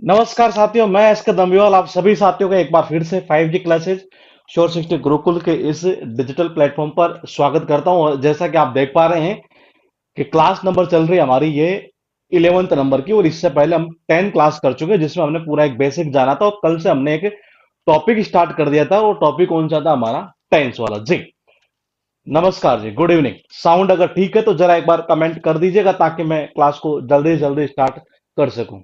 नमस्कार साथियों, मैं एस के दमयाल आप सभी साथियों का एक बार फिर से 5G क्लासेज श्योर 60 गुरुकुल के इस डिजिटल प्लेटफॉर्म पर स्वागत करता हूं। और जैसा कि आप देख पा रहे हैं कि क्लास नंबर चल रही है हमारी ये 11th नंबर की। और इससे पहले हम 10 क्लास कर चुके हैं जिसमें हमने पूरा एक बेसिक जाना था। और कल से हमने एक टॉपिक स्टार्ट कर दिया था। और टॉपिक कौन सा था हमारा? टेंस वाला जी। नमस्कार जी, गुड इवनिंग। साउंड अगर ठीक है तो जरा एक बार कमेंट कर दीजिएगा ताकि मैं क्लास को जल्दी से जल्दी स्टार्ट कर सकूं।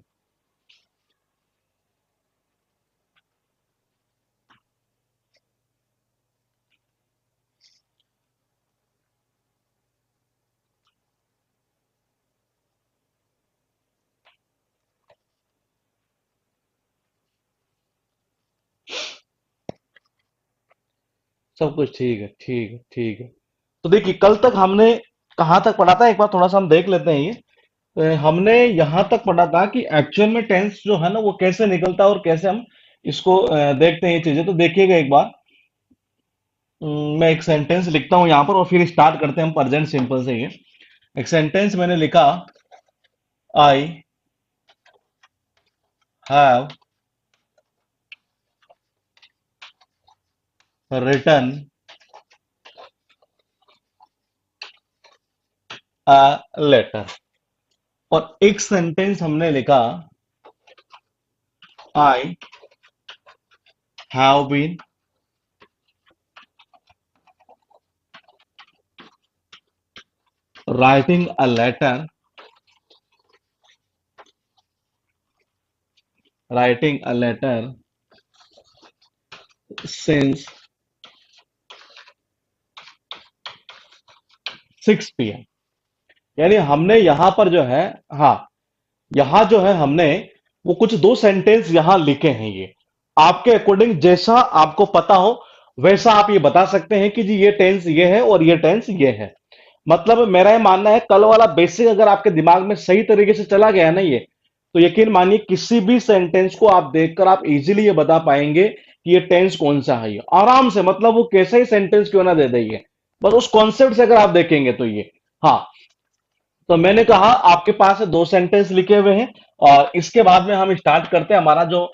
सब कुछ ठीक है, ठीक है, ठीक है। तो देखिए, कल तक हमने कहाँ तक पढ़ा था, एक बार थोड़ा सा हम देख लेते हैं ये। हमने यहाँ तक पढ़ा था कि एक्चुअल में टेंस जो है ना वो कैसे निकलता है और कैसे हम इसको देखते हैं ये चीजें। तो देखिएगा एक बार। मैं एक सेंटेंस लिखता हूँ यहाँ पर और फिर स्टार्ट करते हैं हम प्रेजेंट सिंपल से। ये एक सेंटेंस मैंने लिखा। I have written a letter. और एक सेंटेंस हमने लिखा। I have been writing a letter, writing a letter since 6 p.m. यानी हमने यहां पर जो है, हाँ, यहां जो है हमने वो कुछ दो सेंटेंस यहां लिखे हैं। ये आपके अकॉर्डिंग जैसा आपको पता हो वैसा आप ये बता सकते हैं कि जी ये टेंस ये है और ये टेंस ये है। मतलब मेरा ये मानना है कल वाला बेसिक अगर आपके दिमाग में सही तरीके से चला गया है ना ये, तो यकीन मानिए किसी भी सेंटेंस को आप देखकर आप इजीली ये बता पाएंगे कि ये टेंस कौन सा है। ये आराम से, मतलब वो कैसा ही सेंटेंस क्यों ना दे दे, ये बस उस कॉन्सेप्ट से अगर आप देखेंगे तो ये। हाँ, तो मैंने कहा आपके पास दो सेंटेंस लिखे हुए हैं। और इसके बाद में हम स्टार्ट करते हैं हमारा जो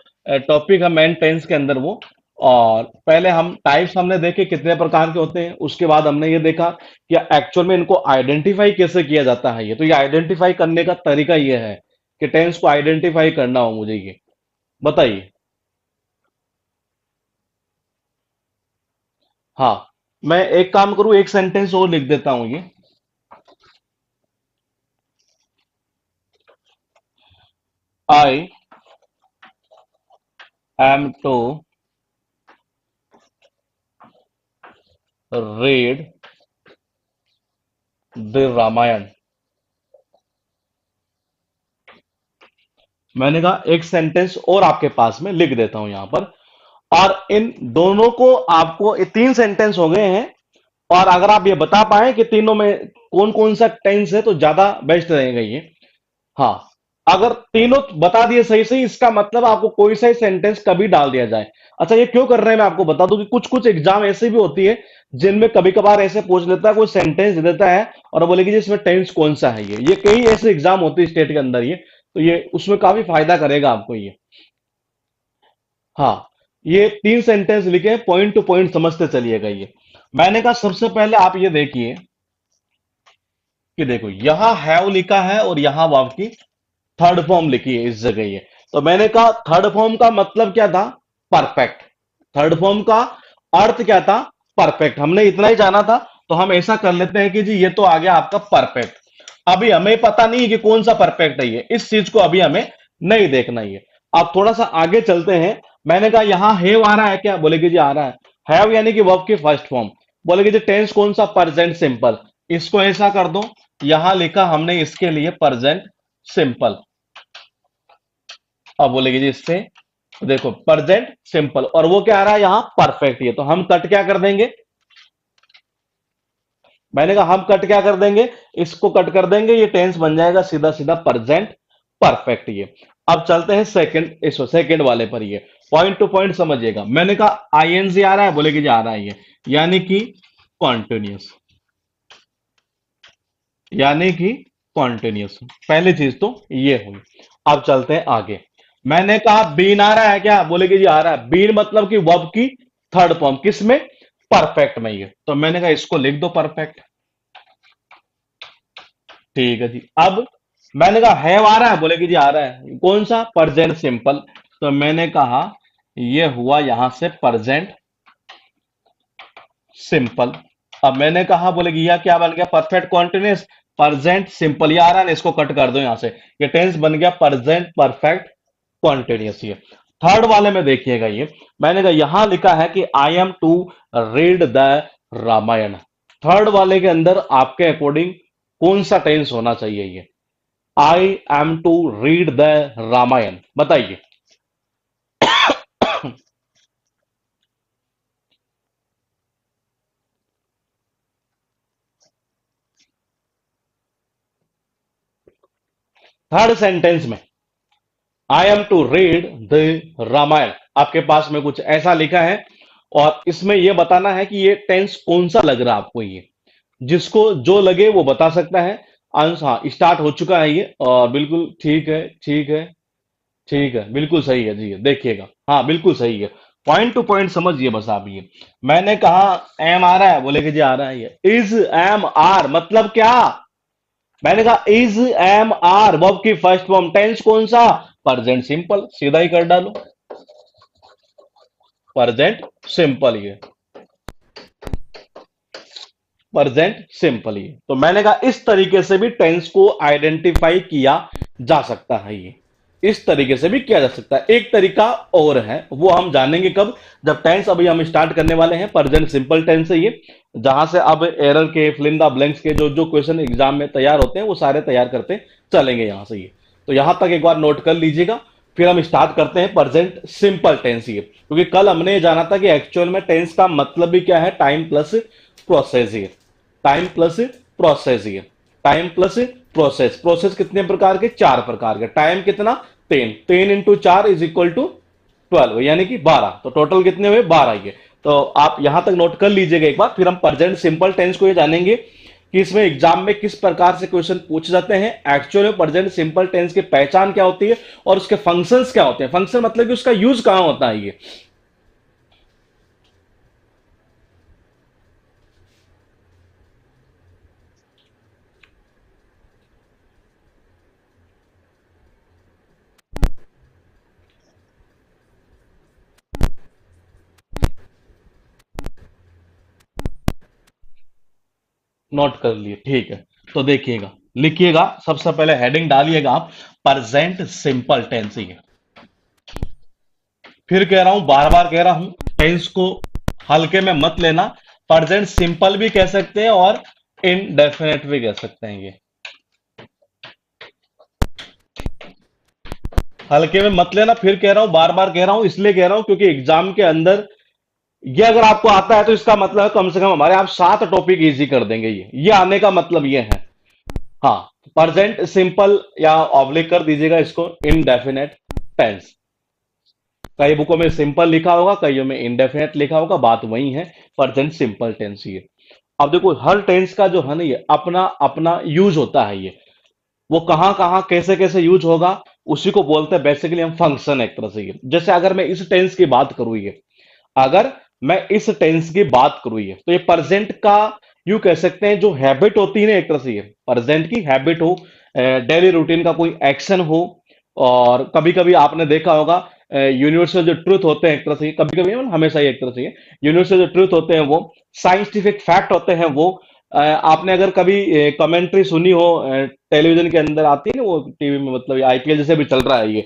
टॉपिक है मेन टेंस के अंदर वो। और पहले हम टाइप्स हमने देखे कितने प्रकार के होते हैं। उसके बाद हमने ये देखा कि एक्चुअल में इनको आइडेंटिफाई कैसे किया जाता है। ये तो ये आइडेंटिफाई करने का तरीका ये है कि टेंस को आइडेंटिफाई करना हो मुझे, ये बताइए। हाँ, मैं एक काम करूं, एक सेंटेंस और लिख देता हूं ये। I am to read the Ramayana. मैंने कहा एक सेंटेंस और आपके पास में लिख देता हूं यहां पर। और इन दोनों को आपको, ये तीन सेंटेंस हो गए हैं। और अगर आप ये बता पाए कि तीनों में कौन कौन सा टेंस है तो ज्यादा बेस्ट रहेगा ये। हाँ, अगर तीनों बता दिए सही सही इसका मतलब आपको कोई सा ही सेंटेंस कभी डाल दिया जाए। अच्छा, ये क्यों कर रहे हैं मैं आपको बता दूं कि कुछ कुछ एग्जाम ऐसे भी होती है जिनमें कभी कभार ऐसे पूछ लेता है, कोई सेंटेंस दे देता है और बोलेगी जी इसमें टेंस कौन सा है। ये कई ऐसे एग्जाम होते हैं स्टेट के अंदर ये। तो ये उसमें काफी फायदा करेगा आपको ये। हाँ, ये तीन सेंटेंस लिखे, पॉइंट टू पॉइंट समझते चलिएगा ये। मैंने कहा सबसे पहले आप ये देखिए कि देखो यहां हैव लिखा है और यहां वर्ब की थर्ड फॉर्म लिखी है इस जगह ये। तो मैंने कहा थर्ड फॉर्म का मतलब क्या था? परफेक्ट। थर्ड फॉर्म का अर्थ क्या था? परफेक्ट। हमने इतना ही जाना था। तो हम ऐसा कर लेते हैं कि जी ये तो आ गया आपका परफेक्ट। अभी हमें पता नहीं है कि कौन सा परफेक्ट है ये, इस चीज को अभी हमें नहीं देखना ही है। अब थोड़ा सा आगे चलते हैं। मैंने कहा यहां हैव आ रहा है क्या? बोलेगी जी आ रहा है। हैव यानी कि वर्ब की फर्स्ट फॉर्म। बोलेगी जी टेंस कौन सा? Present simple. इसको ऐसा कर दो, यहां लिखा हमने इसके लिए प्रेजेंट सिंपल। अब बोलेगी जी इससे देखो प्रेजेंट सिंपल, और वो क्या आ रहा है यहां? परफेक्ट। ये तो हम कट क्या कर देंगे? मैंने कहा हम कट क्या कर देंगे? इसको कट कर देंगे, ये टेंस बन जाएगा सीधा सीधा प्रेजेंट परफेक्ट ये। अब चलते हैं सेकंड, इसको सेकंड वाले पर। ये पॉइंट टू पॉइंट समझिएगा। मैंने कहा आईएनजी आ रहा है, बोलेगी जी आ रहा है ये, यानी कि कॉन्टिन्यूस। यानी कि कॉन्टिन्यूस, पहली चीज तो ये हुई। अब चलते हैं आगे। मैंने कहा बीन आ रहा है क्या, बोले कि जी आ रहा है। बीन मतलब कि वर्ब की थर्ड फॉर्म, किसमें, परफेक्ट में। ये तो मैंने कहा इसको लिख दो परफेक्ट। ठीक है जी। अब मैंने कहा हैव आ रहा है, बोले कि जी आ रहा है, कौन सा, प्रेजेंट सिंपल। तो मैंने कहा ये हुआ यहां से प्रेजेंट सिंपल। अब मैंने कहा, बोले कि यह क्या बन गया, परफेक्ट कॉन्टिन्यूस प्रेजेंट सिंपल। ये आ रहा है ना, इसको कट कर दो यहां से, ये टेंस बन गया प्रेजेंट परफेक्ट कॉन्टिन्यूस। ये थर्ड वाले में देखिएगा, ये मैंने कहा यहां लिखा है कि I am to read the Ramayana. Third वाले के अंदर आपके अकॉर्डिंग कौन सा टेंस होना चाहिए, ये I am to read the Ramayana, बताइए। थर्ड सेंटेंस में I am to read the Ramayana, आपके पास में कुछ ऐसा लिखा है, और इसमें यह बताना है कि ये टेंस कौन सा लग रहा है आपको। ये जिसको जो लगे वो बता सकता है आंसर। हाँ, स्टार्ट हो चुका है ये, और बिल्कुल ठीक है, ठीक है, ठीक है, बिल्कुल सही है जी। ये देखिएगा, हाँ बिल्कुल सही है। पॉइंट टू पॉइंट समझिए बस आप। ये मैंने कहा एम आ रहा है, बोले कि जी आ रहा है। ये इज एम आर मतलब क्या, मैंने कहा इज एम आर वर्ब की फर्स्ट फॉर्म, टेंस कौन सा, प्रेजेंट सिंपल, सीधा ही कर डालो, प्रेजेंट सिंपल। ये प्रेजेंट सिंपल। ये तो मैंने कहा इस तरीके से भी टेंस को आइडेंटिफाई किया जा सकता है। ये इस तरीके से भी किया जा सकता है। एक तरीका और है, वो हम जानेंगे कब, जब टेंस अभी हम स्टार्ट करने वाले हैं प्रेजेंट सिंपल टेंस है ये, जहां से अब एरर के, फिल इन द ब्लैंक्स के जो जो क्वेश्चन एग्जाम में तैयार होते हैं वो सारे तैयार करते चलेंगे यहां से। ये तो यहां तक एक बार नोट कर लीजिएगा, फिर हम स्टार्ट करते हैं प्रेजेंट सिंपल टेंस। ये क्योंकि कल हमने ये जाना था कि एक्चुअल में टेंस का मतलब भी क्या है, टाइम प्लस प्रोसेस। ये टाइम प्लस प्रोसेस, ये टाइम प्लस प्रोसेस। प्रोसेस कितने प्रकार के, चार प्रकार के। टाइम कितना, 10, 10 इंटू 4 इज इक्वल टू 12, यानी कि 12। तो टोटल कितने हुए, 12। ये तो आप यहां तक नोट कर लीजिएगा एक बार, फिर हम प्रेजेंट सिंपल टेंस को ये जानेंगे कि इसमें एग्जाम में किस प्रकार से क्वेश्चन पूछे जाते हैं, एक्चुअल में प्रेजेंट सिंपल टेंस की पहचान क्या होती है, और उसके फंक्शंस क्या होते हैं। फंक्शन मतलब कि उसका यूज कहां होता है। ये नोट कर लिए, ठीक है। तो देखिएगा, लिखिएगा, सबसे पहले हेडिंग डालिएगा आप, प्रेजेंट सिंपल टेंस। ये फिर कह रहा हूं, बार बार कह रहा हूं, टेंस को हल्के में मत लेना। प्रेजेंट सिंपल भी कह सकते हैं और इनडेफिनेट भी कह सकते हैं। ये हल्के में मत लेना, फिर कह रहा हूं, बार बार कह रहा हूं, इसलिए कह रहा हूं क्योंकि एग्जाम के अंदर ये अगर आपको आता है तो इसका मतलब है कम से कम हमारे आप 7 टॉपिक इजी कर देंगे। ये आने का मतलब ये है। हाँ, प्रेजेंट सिंपल या ऑब्लिक कर दीजिएगा इसको, इनडेफिनेट टेंस। कई बुकों में सिंपल लिखा होगा, कईयों में इंडेफिनेट लिखा होगा, बात वही है, प्रेजेंट सिंपल टेंस। ये अब देखो, हर टेंस का जो है ना, ये अपना अपना यूज होता है। ये वो कहां कहां कैसे कैसे यूज होगा, उसी को बोलते हैं बेसिकली हम फंक्शन, एक तरह से। ये जैसे अगर मैं इस टेंस की बात करूं, ये अगर मैं इस टेंस की बात करूं, ये तो ये प्रेजेंट का यू कह सकते हैं जो हैबिट होती है ना, एक तरह से ये प्रेजेंट की हैबिट हो, डेली रूटीन का कोई एक्शन हो। और कभी कभी आपने देखा होगा यूनिवर्सल जो ट्रूथ होते हैं, एक तरह से कभी कभी, हमेशा ही एक तरह से यूनिवर्सल जो ट्रूथ होते हैं वो साइंटिफिक फैक्ट होते हैं वो। आपने अगर कभी कमेंट्री सुनी हो, टेलीविजन के अंदर आती है ना वो, टीवी में, मतलब आईपीएल जैसे भी चल रहा है ये,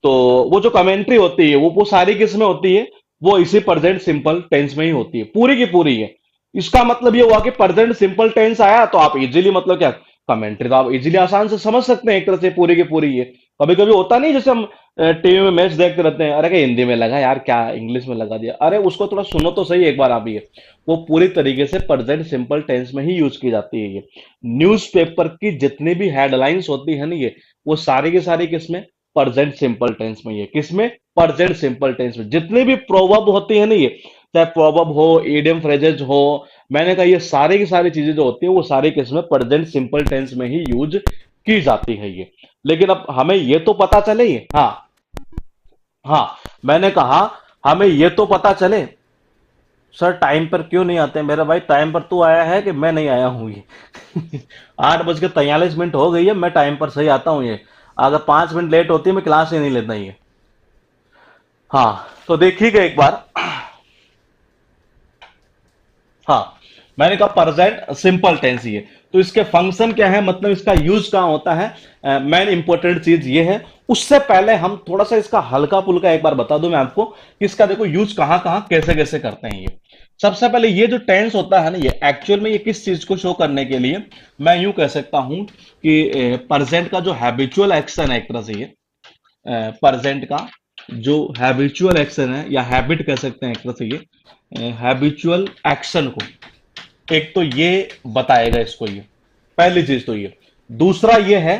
तो वो जो कमेंट्री होती है वो सारी किस में होती है, वो इसी प्रेजेंट सिंपल टेंस में ही होती है, पूरी की पूरी है। इसका मतलब ये हुआ कि प्रेजेंट सिंपल टेंस आया तो आप इजीली, मतलब क्या, कमेंट्री तो आप इजीली आसान से समझ सकते हैं, एक तरह से पूरी की पूरी है। कभी कभी होता नहीं, जैसे हम टीवी में मैच देखते रहते हैं, अरे क्या हिंदी में लगा यार, क्या इंग्लिश में लगा दिया, अरे उसको थोड़ा सुनो तो सही एक बार आप। ये वो पूरी तरीके से प्रेजेंट सिंपल टेंस में ही यूज की जाती है। ये न्यूज़पेपर की जितनी भी हेडलाइंस होती है ना, ये वो सारी की सारी किसमें, प्रेजेंट सिंपल टेंस में। ये किसमें, प्रेजेंट सिंपल टेंस में। जितनी भी प्रोवर्ब होती है ना, ये चाहे प्रोवर्ब हो, इडियम फ्रेजेज हो, मैंने कहा ये सारी की सारी चीजें जो होती है वो सारी किसमें, प्रेजेंट सिंपल टेंस में ही यूज की जाती है। ये लेकिन अब हमें ये तो पता चले, हाँ हाँ, मैंने कहा हमें ये तो पता चले, सर टाइम पर क्यों नहीं आते मेरा भाई, टाइम पर तू आया है कि मैं नहीं आया हूं ये 8:43 हो गई है, मैं टाइम पर सही आता हूँ ये, अगर 5 मिनट लेट होती है मैं क्लास ही नहीं लेता ये। हाँ, तो देखिएगा एक बार। हाँ, मैंने कहा प्रेजेंट सिंपल टेंस ये, तो इसके फंक्शन क्या है, मतलब इसका यूज कहाँ होता है, मेन इंपॉर्टेंट चीज ये है। उससे पहले हम थोड़ा सा इसका हल्का पुल्का एक बार बता दूं मैं आपको कि इसका देखो यूज कहाँ कहाँ कैसे कैसे करते हैं ये। सबसे पहले ये जो टेंस होता है ना, ये एक्चुअल में ये किस चीज को शो करने के लिए, मैं यूं कह सकता हूं कि प्रेजेंट का जो हैबिचुअल एक्शन है एक तरह से ये, प्रेजेंट का जो हैबिचुअल एक्शन है या हैबिट कह सकते हैं एक तरह से ये, हैबिचुअल एक्शन को एक तो ये बताएगा इसको ये, पहली चीज तो ये। दूसरा ये है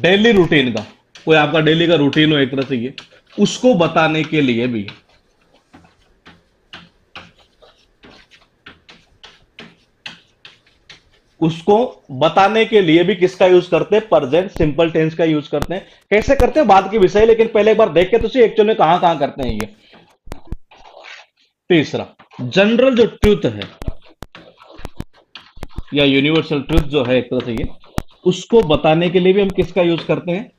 डेली रूटीन का, कोई आपका डेली का रूटीन हो एक तरह से ये, उसको बताने के लिए भी, उसको बताने के लिए भी किसका यूज करते हैं, प्रेजेंट सिंपल टेंस का यूज करते हैं। कैसे करते हैं बात की विषय, लेकिन पहले एक बार देख के तो सही एक्चुअल में कहां कहां करते हैं ये। तीसरा, जनरल जो ट्रूथ है या यूनिवर्सल ट्रूथ जो है एक तरह से ये, उसको बताने के लिए भी हम किसका यूज करते हैं,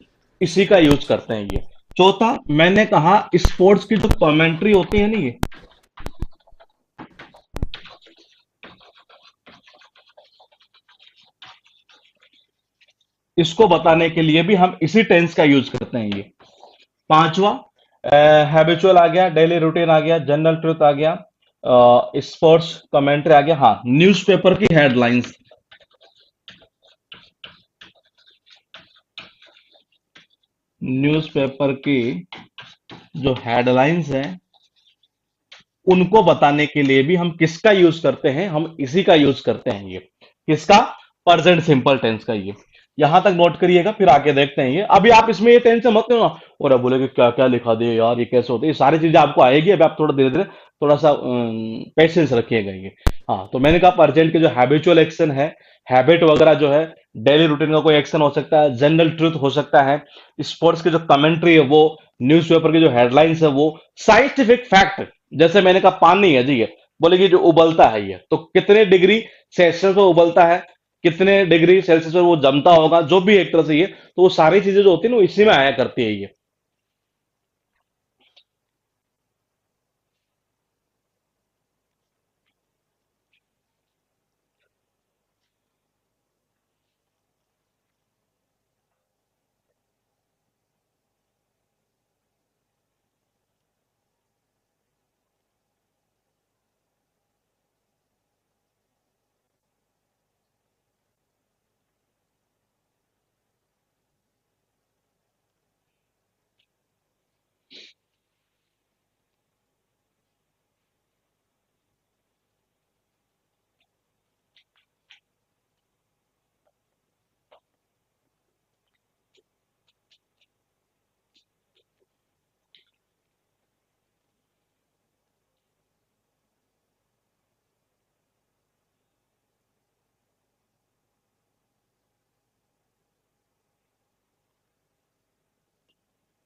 इसी का यूज करते हैं ये। चौथा, मैंने कहा स्पोर्ट्स की जो कमेंट्री होती है ना ये, इसको बताने के लिए भी हम इसी टेंस का यूज करते हैं ये। पांचवा, हैबिचुअल आ गया, डेली रूटीन आ गया, जनरल ट्रूथ आ गया, स्पोर्ट्स कमेंट्री आ गया। हाँ, न्यूज़पेपर की हेडलाइंस, न्यूज़पेपर की जो हेडलाइंस है उनको बताने के लिए भी हम किसका यूज करते हैं, हम इसी का यूज करते हैं ये। किसका, प्रेजेंट सिंपल टेंस का ये। यहां तक नोट करिएगा, फिर आके देखते हैं ये। अभी आप इसमें ये टेंशन मत लेना और अब बोले कि क्या क्या लिखा दिया यार, ये कैसे होता है, ये सारी चीजें आपको आएगी। अभी आप थोड़ा धीरे धीरे थोड़ा सा पेशेंस रखिएगा ये। हाँ, तो मैंने कहा प्रेजेंट के जो हैबिचुअल एक्शन है, हैबिट वगैरह जो है, डेली रूटीन का कोई एक्शन हो सकता है, जनरल ट्रूथ हो सकता है, स्पोर्ट्स की जो कमेंट्री है वो, न्यूज़पेपर की जो हेडलाइंस है वो, साइंटिफिक फैक्ट, जैसे मैंने कहा पानी है जी, ये बोले कि जो उबलता है ये, तो कितने डिग्री सेल्सियस पर उबलता है, कितने डिग्री सेल्सियस पर वो जमता होगा, जो भी एक तरह से ये, तो वो सारी चीजें जो होती है ना वो इसी में आया करती है ये।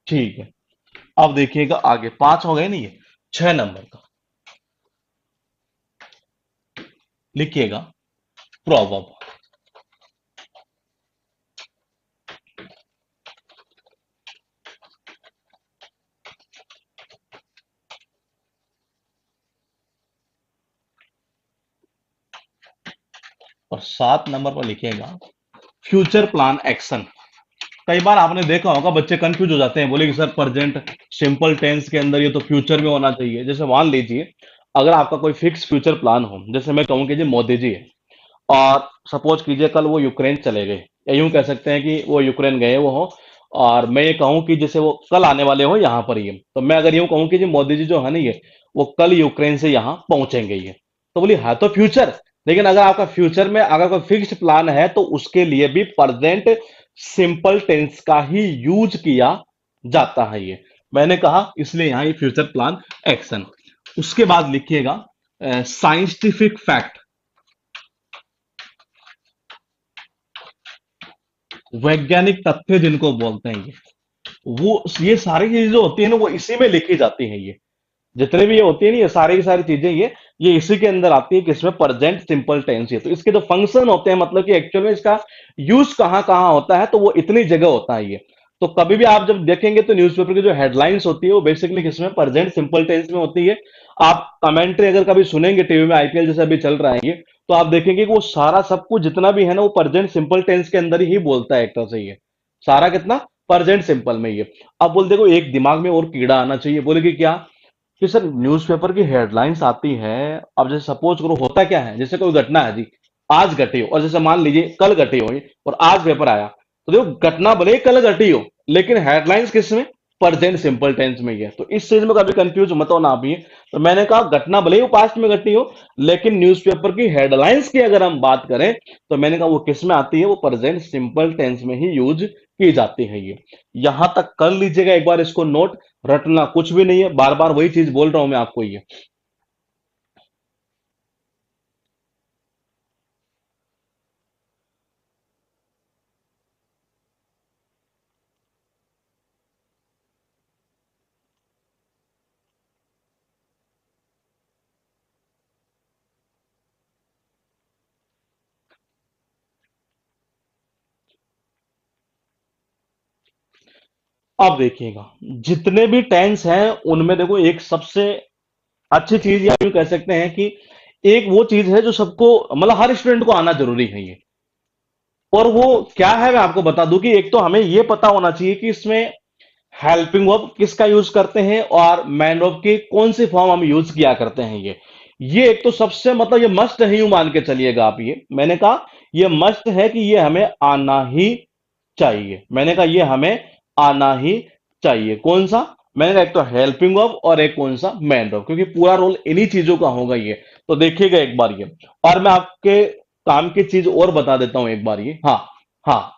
ठीक है, अब देखिएगा आगे, 5 हो गए नहीं ये, 6 नंबर का लिखिएगा, प्रोवर्ब। और 7 नंबर पर लिखिएगा, फ्यूचर प्लान एक्शन। कई बार आपने देखा होगा बच्चे कंफ्यूज हो जाते हैं, बोले कि सर प्रेजेंट सिंपल टेंस के अंदर ये तो फ्यूचर में होना चाहिए। जैसे मान लीजिए अगर आपका कोई फिक्स फ्यूचर प्लान हो, जैसे मैं कहूँ कि जी मोदी जी है, और सपोज कीजिए कल वो यूक्रेन चले गए, या यूं कह सकते हैं कि वो यूक्रेन गए वो हो, और मैं ये कहूँ कि जैसे वो कल आने वाले हो यहाँ पर, ये तो मैं अगर यूं कहूँ कि जी मोदी जी जो है ना ये, वो कल यूक्रेन से यहाँ पहुंचेंगे ये, तो बोली हाँ तो फ्यूचर। लेकिन अगर आपका फ्यूचर में अगर कोई फिक्स्ड प्लान है तो उसके लिए भी प्रेजेंट सिंपल टेंस का ही यूज किया जाता है ये। मैंने कहा इसलिए यहाँ ये फ्यूचर प्लान एक्शन। उसके बाद लिखिएगा साइंटिफिक फैक्ट। वैज्ञानिक तथ्य जिनको बोलते हैं वो ये सारी चीजें जो होती है ना वो इसी में लिखी जाती है। ये जितने भी ये होती है ना ये सारी की सारी चीजें ये इसी के अंदर आती है कि इसमें प्रेजेंट सिंपल टेंस है। तो इसके जो फंक्शन होते हैं मतलब कि एक्चुअल में इसका यूज कहाँ कहाँ होता है तो वो इतनी जगह होता है ये। तो कभी भी आप जब देखेंगे तो न्यूज़पेपर की जो हेडलाइंस होती है वो बेसिकली किसमें प्रेजेंट सिंपल टेंस में होती है। आप कमेंट्री अगर कभी सुनेंगे टीवी में आईपीएल जैसे अभी चल रहा है ये तो आप देखेंगे कि वो सारा सब कुछ जितना भी है ना वो प्रेजेंट सिंपल टेंस के अंदर ही बोलता है एक तरह से ये सारा कितना प्रेजेंट सिंपल में ये। अब बोल देखो एक दिमाग में और कीड़ा आना चाहिए बोले कि क्या कि सर न्यूज़पेपर की हेडलाइंस आती है। अब जैसे सपोज करो होता क्या है जैसे कोई घटना है जी आज घटी हो और जैसे मान लीजिए कल घटी हो और आज पेपर आया तो देखो घटना भले ही कल घटी हो लेकिन हेडलाइंस किस में प्रेजेंट सिंपल टेंस में ही है। तो इस चीज में कभी कंफ्यूज मत होना आप भी। तो मैंने कहा घटना भले ही वो पास्ट में घटी हो लेकिन न्यूज़पेपर की हेडलाइंस की अगर हम बात करें तो मैंने कहा वो किस में आती है वो प्रेजेंट सिंपल टेंस में ही यूज की जाती है ये। यहां तक कर लीजिएगा एक बार इसको नोट। रटना कुछ भी नहीं है बार बार वही चीज बोल रहा हूं मैं आपको ये। अब देखिएगा जितने भी टेंस हैं उनमें देखो एक सबसे अच्छी चीज या यूं कह सकते हैं कि एक वो चीज है जो सबको मतलब हर स्टूडेंट को आना जरूरी है ये। और वो क्या है मैं आपको बता दूं कि एक तो हमें ये पता होना चाहिए कि इसमें हेल्पिंग वर्ब किसका यूज करते हैं और मैन वर्ब की कौन सी फॉर्म हम यूज किया करते हैं ये एक तो सबसे मतलब ये मस्ट है यूं मान के चलिएगा आप ये। मैंने कहा ये मस्ट है कि ये हमें आना ही चाहिए। मैंने कहा ये हमें आना ही चाहिए कौन सा मैंने कहा एक तो हेल्पिंग वर्ब और एक कौन सा मैन वर्ब क्योंकि पूरा रोल इन्हीं चीजों का होगा ये। तो देखिएगा एक बार ये और मैं आपके काम की चीज और बता देता हूं एक बार ये। हाँ हाँ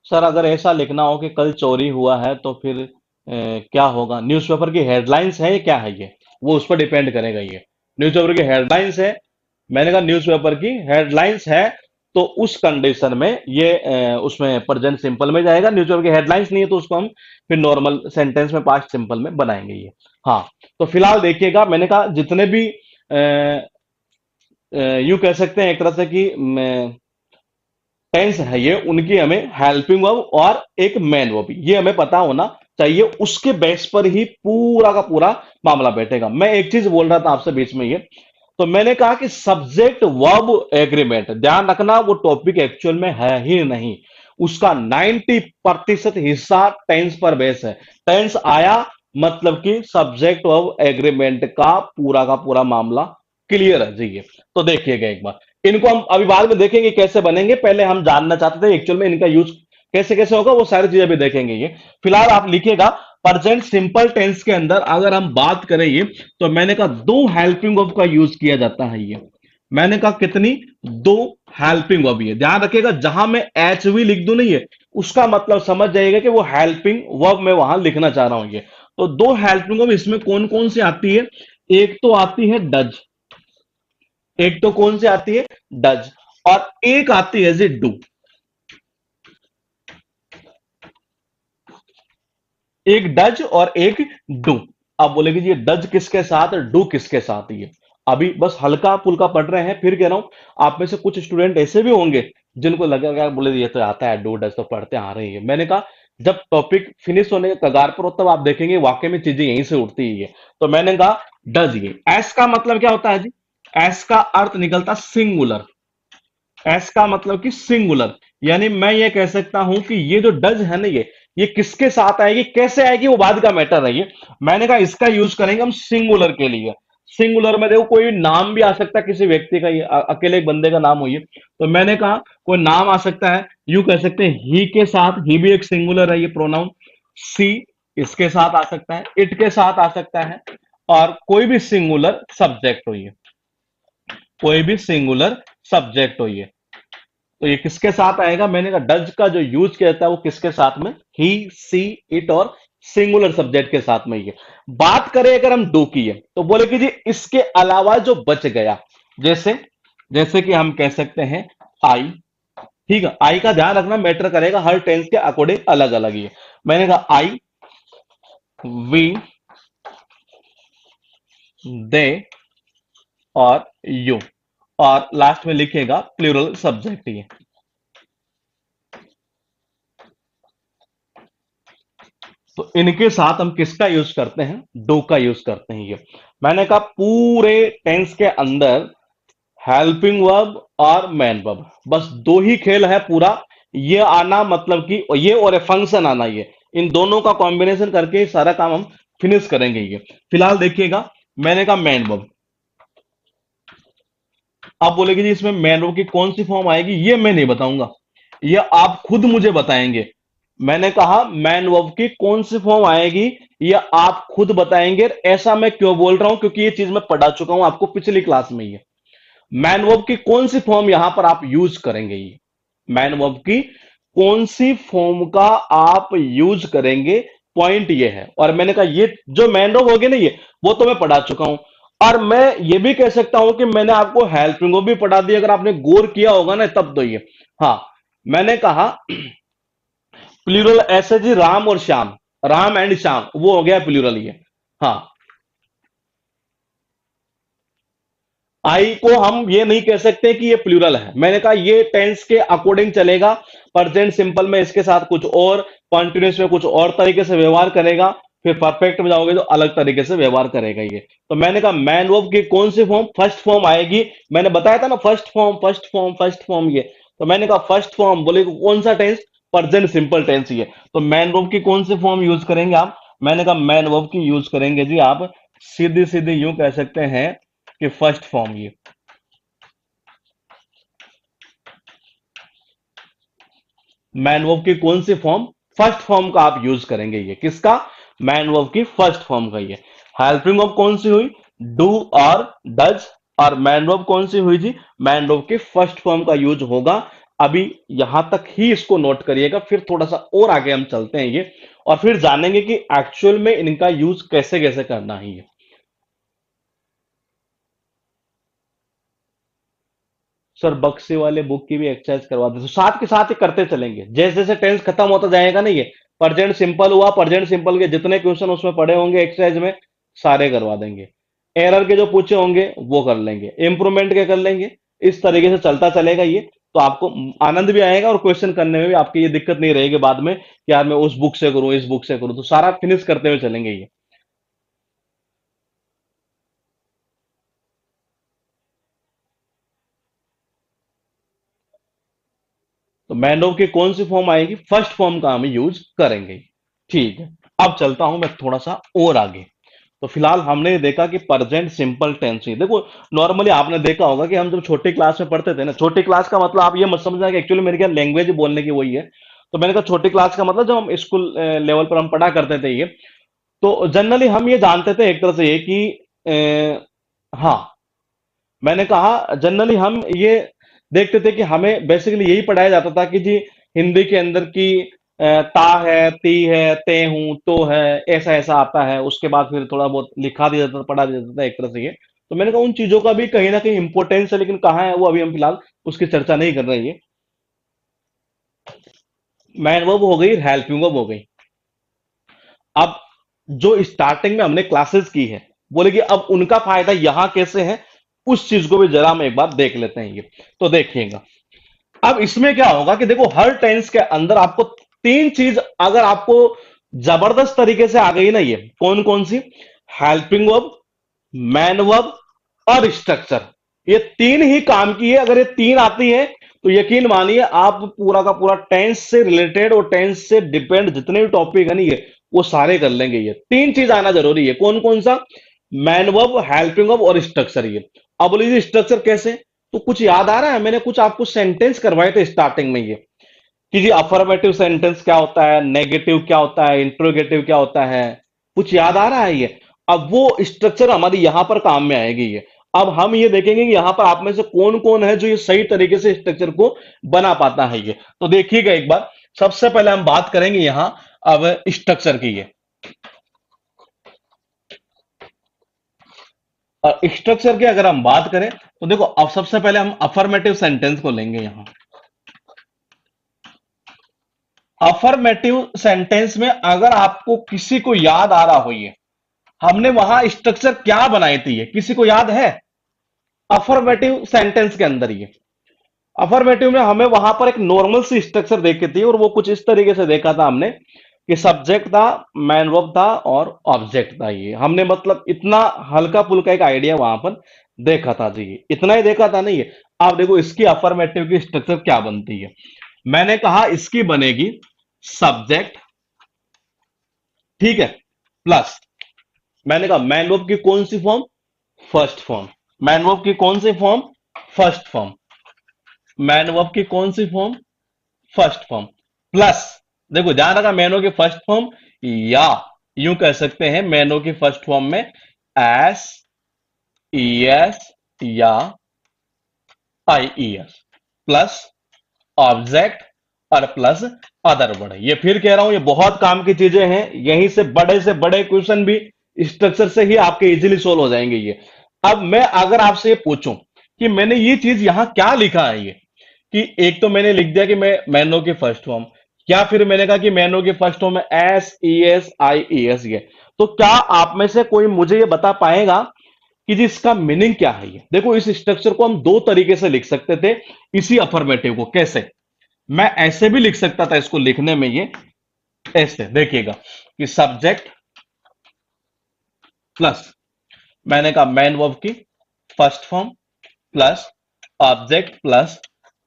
सर अगर ऐसा लिखना हो कि कल चोरी हुआ है तो फिर क्या होगा न्यूज़पेपर की हेडलाइंस है ये क्या है ये वो उस पर डिपेंड करेगा ये। न्यूज़पेपर की हेडलाइंस है मैंने कहा न्यूज़पेपर की हेडलाइंस है तो उस कंडीशन में ये उसमें प्रेजेंट सिंपल में जाएगा। न्यूज़पेपर की हेडलाइंस नहीं है तो उसको हम फिर नॉर्मल सेंटेंस में पास्ट सिंपल में बनाएंगे ये। हाँ तो फिलहाल देखिएगा मैंने कहा जितने भी यूं कह सकते हैं एक तरह से कि टेंस है ये उनकी हमें हेल्पिंग वर्ब और एक मेन वर्ब ये हमें पता होना चाहिए। उसके बेस पर ही पूरा का पूरा मामला बैठेगा। मैं एक चीज बोल रहा था आपसे बीच में ये तो मैंने कहा कि सब्जेक्ट वर्ब एग्रीमेंट ध्यान रखना वो टॉपिक एक्चुअल में है ही नहीं। उसका 90% हिस्सा टेंस पर बेस है। टेंस आया मतलब कि सब्जेक्ट वर्ब एग्रीमेंट का पूरा मामला क्लियर है जी ये। तो देखिएगा एक बार इनको हम अभी बाद में देखेंगे कैसे बनेंगे पहले हम जानना चाहते थे एक्चुअल में इनका यूज कैसे कैसे होगा वो सारी चीजें भी देखेंगे ये। फिलहाल आप लिखिएगा प्रेजेंट सिंपल टेंस के अंदर अगर हम बात करें ये तो मैंने कहा दो हेल्पिंग वर्ब का यूज किया जाता है ये। मैंने कहा कितनी दो हेल्पिंग वर्ब ये ध्यान रखिएगा जहां मैं एच वी लिख दूं नहीं है उसका मतलब समझ जाइएगा कि वो हेल्पिंग वर्ब मैं वहां लिखना चाह रहा हूं ये। तो दो हेल्पिंग वर्ब इसमें कौन कौन सी आती है एक तो आती है डज एक तो कौन सी आती है डज और एक आती है जी डू। एक डज और एक डू। अब बोलेगी जी ये डज किसके साथ डू किसके साथ ये अभी बस हल्का फुल्का पढ़ रहे हैं। फिर कह रहा हूं आप में से कुछ स्टूडेंट ऐसे भी होंगे जिनको लगेगा यार बोले ये तो आता है डू डज तो पढ़ते आ रही है। मैंने कहा जब टॉपिक फिनिश होने के कगार पर हो तब आप देखेंगे वाकई में चीजें यहीं से उठती है ये। तो मैंने कहा डज ये एस का मतलब क्या होता है जी एस का अर्थ निकलता सिंगुलर। एस का मतलब कि सिंगुलर यानी मैं ये कह सकता हूं कि ये जो डज है ना ये किसके साथ आएगी कैसे आएगी वो बाद का मैटर है ये। मैंने कहा इसका यूज करेंगे हम सिंगुलर के लिए। सिंगुलर में देखो कोई नाम भी आ सकता है किसी व्यक्ति का ये अकेले एक बंदे का नाम हो ये। तो मैंने कहा कोई नाम आ सकता है यूं कह सकते हैं ही के साथ ही भी एक सिंगुलर है ये प्रोनाउन। सी इसके साथ आ सकता है इट के साथ आ सकता है और कोई भी सिंगुलर सब्जेक्ट हो ये कोई भी सिंगुलर सब्जेक्ट हो ये। तो ये किसके साथ आएगा मैंने कहा डज का जो यूज किया जाता है वो किसके साथ में ही सी इट और सिंगुलर सब्जेक्ट के साथ में ये बात करें अगर हम डू की है तो बोले कि जी इसके अलावा जो बच गया, जैसे जैसे कि हम कह सकते हैं आई। ठीक है, आई का ध्यान रखना मैटर करेगा, हर टेंस के अकॉर्डिंग अलग अलग ही है। मैंने कहा आई, वी, दे और यू, और लास्ट में लिखेगा प्लूरल सब्जेक्ट ये। तो इनके साथ हम किसका यूज करते हैं, डू का यूज करते हैं ये। मैंने कहा पूरे टेंस के अंदर हेल्पिंग वर्ब और मैन वर्ब, बस दो ही खेल है पूरा। ये आना मतलब कि ये और फंक्शन आना, ये इन दोनों का कॉम्बिनेशन करके ही सारा काम हम फिनिश करेंगे ये। फिलहाल देखिएगा, मैंने कहा मैन वर्ब। आप बोलेंगे जी इसमें मैन वर्ब की कौन सी फॉर्म आएगी, ये मैं नहीं बताऊंगा, ये आप खुद मुझे बताएंगे। मैंने कहा मैन वर्ब की कौन सी फॉर्म आएगी ये आप खुद बताएंगे। ऐसा मैं क्यों बोल रहा हूं, क्योंकि ये चीज मैं पढ़ा चुका हूं आपको पिछली क्लास में। ये मैन वर्ब की कौन सी फॉर्म यहां पर आप यूज करेंगे, ये मैन वर्ब की कौन सी फॉर्म का आप यूज करेंगे, पॉइंट ये है। और मैंने कहा ये जो मैन वर्ब होगी ना ये, वो तो मैं पढ़ा चुका हूं। और मैं ये भी कह सकता हूं कि मैंने आपको हेल्पिंग वर्ब भी पढ़ा दी, अगर आपने गौर किया होगा ना तब तो ये। हाँ, मैंने कहा प्लूरल ऐसे जी राम और श्याम, राम एंड श्याम, वो हो गया प्लूरल ये। हाँ, आई को हम ये नहीं कह सकते कि ये प्लूरल है। मैंने कहा ये टेंस के अकॉर्डिंग चलेगा, प्रेजेंट सिंपल में इसके साथ कुछ और, कॉन्टिन्यूस में कुछ और तरीके से व्यवहार करेगा, फिर परफेक्ट में जाओगे तो अलग तरीके से व्यवहार करेगा ये। तो मैंने कहा मैन वर्ब की कौन सी फॉर्म, फर्स्ट फॉर्म आएगी। मैंने बताया था ना first form first form first form ये। तो मैंने कहा फर्स्ट फॉर्म बोले कौन सा टेंस, प्रेजेंट सिंपल टेंस ये। तो मैन वर्ब की कौन सी फॉर्म यूज करेंगे आप, मैंने कहा मैन वर्ब की यूज करेंगे जी आप सीधी सीधी यूं कह सकते हैं कि फर्स्ट फॉर्म ये। मैन वर्ब की कौन सी फॉर्म, फर्स्ट फॉर्म का आप यूज करेंगे ये। किसका, मैन वर्ब की फर्स्ट फॉर्म का ये। हेल्पिंग वर्ब कौन सी हुई, डू और डज। और मैन वर्ब कौन सी हुई जी, मैन वर्ब की फर्स्ट फॉर्म का यूज होगा। अभी यहां तक ही इसको नोट करिएगा, फिर थोड़ा सा और आगे हम चलते हैं ये, और फिर जानेंगे कि एक्चुअल में इनका यूज कैसे कैसे करना है ये। सर बक्से वाले बुक की भी एक्सरसाइज करवा दे, तो साथ के साथ ही करते चलेंगे, जैसे जैसे टेंस खत्म होता जाएगा ना ये। प्रेजेंट सिंपल हुआ, प्रेजेंट सिंपल के जितने क्वेश्चन उसमें पड़े होंगे एक्सरसाइज में सारे करवा देंगे। एरर के जो पूछे होंगे वो कर लेंगे, इंप्रूवमेंट के कर लेंगे। इस तरीके से चलता चलेगा ये। तो आपको आनंद भी आएगा और क्वेश्चन करने में भी आपकी ये दिक्कत नहीं रहेगी बाद में कि यार मैं उस बुक से करूं इस बुक से करूं, तो सारा फिनिश करते हुए चलेंगे ये। तो मैनो की कौन सी फॉर्म आएगी, फर्स्ट फॉर्म का हम यूज करेंगे। ठीक है, अब चलता हूं मैं थोड़ा सा और आगे। तो फिलहाल हमने ये देखा कि प्रेजेंट सिंपल टेंस ही देखो। नॉर्मली आपने देखा होगा कि हम जब छोटी क्लास में पढ़ते थे ना, छोटी क्लास का मतलब आप ये मत समझना कि एक्चुअली मेरे क्या लैंग्वेज बोलने की वही है। तो मैंने कहा छोटी क्लास का मतलब जब हम स्कूल लेवल पर हम पढ़ा करते थे ये, तो जनरली हम ये जानते थे एक तरह से ये कि हाँ, मैंने कहा जनरली हम ये देखते थे कि हमें बेसिकली यही पढ़ाया जाता था कि जी हिंदी के अंदर की ता है, ती है, ते हूं, तो है, ऐसा ऐसा आता है। उसके बाद फिर थोड़ा बहुत लिखा दिया जाता था, पढ़ा दिया जाता था एक तरह से ये। तो मैंने कहा उन चीजों का भी कहीं ना कहीं इंपॉर्टेंस है, लेकिन कहाँ है वो अभी हम फिलहाल उसकी चर्चा नहीं कर रहे हैं ये। मैन वर्ब हो गई, हेल्पिंग वर्ब हो गई। अब जो स्टार्टिंग में हमने क्लासेस की है, बोले कि अब उनका फायदा यहां कैसे है, उस चीज को भी जरा हम एक बार देख लेते हैं ये। तो देखिएगा, अब इसमें क्या होगा कि देखो हर टेंस के अंदर आपको तीन चीज अगर आपको जबरदस्त तरीके से आ गई ना, ये कौन कौन सी, हेल्पिंग वर्ब, मैन वर्ब और स्ट्रक्चर, ये तीन ही काम की है। अगर ये तीन आती है तो यकीन मानिए आप पूरा का पूरा टेंस से रिलेटेड और टेंस से डिपेंड जितने भी टॉपिक है ना ये, वो सारे कर लेंगे। ये तीन चीज आना जरूरी है, कौन कौन सा, मैन वर्ब, हेल्पिंग वर्ब और स्ट्रक्चर ये। अब बोलिए स्ट्रक्चर कैसे, तो कुछ याद आ रहा है, मैंने कुछ आपको सेंटेंस करवाए थे स्टार्टिंग में ये कि जी अफर्मेटिव सेंटेंस क्या होता है, नेगेटिव क्या होता है, इंट्रोगेटिव क्या होता है, कुछ याद आ रहा है ये। अब वो स्ट्रक्चर हमारी यहां पर काम में आएगी ये। अब हम ये देखेंगे कि यहां पर आप में से कौन कौन है जो ये सही तरीके से स्ट्रक्चर को बना पाता है ये। तो देखिएगा एक बार, सबसे पहले हम बात करेंगे यहां अब स्ट्रक्चर की ये। और स्ट्रक्चर की अगर हम बात करें तो देखो, अब सबसे पहले हम अफर्मेटिव सेंटेंस को लेंगे यहां। अफर्मेटिव सेंटेंस में अगर आपको किसी को याद आ रहा हो, ये हमने वहां स्ट्रक्चर क्या बनाई थी, ये किसी को याद है? अफर्मेटिव सेंटेंस के अंदर ये अफर्मेटिव में हमें वहां पर एक नॉर्मल सी स्ट्रक्चर देखी थी, और वो कुछ इस तरीके से देखा था हमने कि सब्जेक्ट था, मैन वर्ब था और ऑब्जेक्ट था। ये हमने मतलब इतना हल्का फुल्का एक आइडिया वहां पर देखा था जी, इतना ही देखा था नहीं है। आप देखो इसकी अफर्मेटिव की स्ट्रक्चर क्या बनती है। मैंने कहा इसकी बनेगी सब्जेक्ट, ठीक है, प्लस मैंने कहा मैन वर्ब की कौन सी form? First form. Main verb की कौन सी form? First form. Main verb की कौन सी फॉर्म? First form. प्लस देखो ध्यान रखा, मैनो की फर्स्ट फॉर्म, या यूं कह सकते हैं मैनो की फर्स्ट फॉर्म में एस ई एस या I E S, plus object और प्लस अदर वर्ड। ये फिर कह रहा हूं, ये बहुत काम की चीजें हैं, यहीं से बड़े क्वेश्चन भी स्ट्रक्चर से ही आपके इजीली सोल्व हो जाएंगे ये। अब मैं अगर आपसे ये पूछूं कि मैंने ये चीज यहां क्या लिखा है, ये कि एक तो मैंने लिख दिया कि मैं मैनो की फर्स्ट फॉर्म, या फिर मैंने कहा कि मैनो की फर्स्ट फॉर्म है S E S I E S, ये तो क्या आप में से कोई मुझे ये बता पाएगा कि जी इसका मीनिंग क्या है? ये देखो, इस स्ट्रक्चर को हम दो तरीके से लिख सकते थे, इसी अफर्मेटिव को। कैसे? मैं ऐसे भी लिख सकता था इसको, लिखने में ये ऐसे देखिएगा कि सब्जेक्ट प्लस मैंने कहा मैन वर्ब की first form plus object plus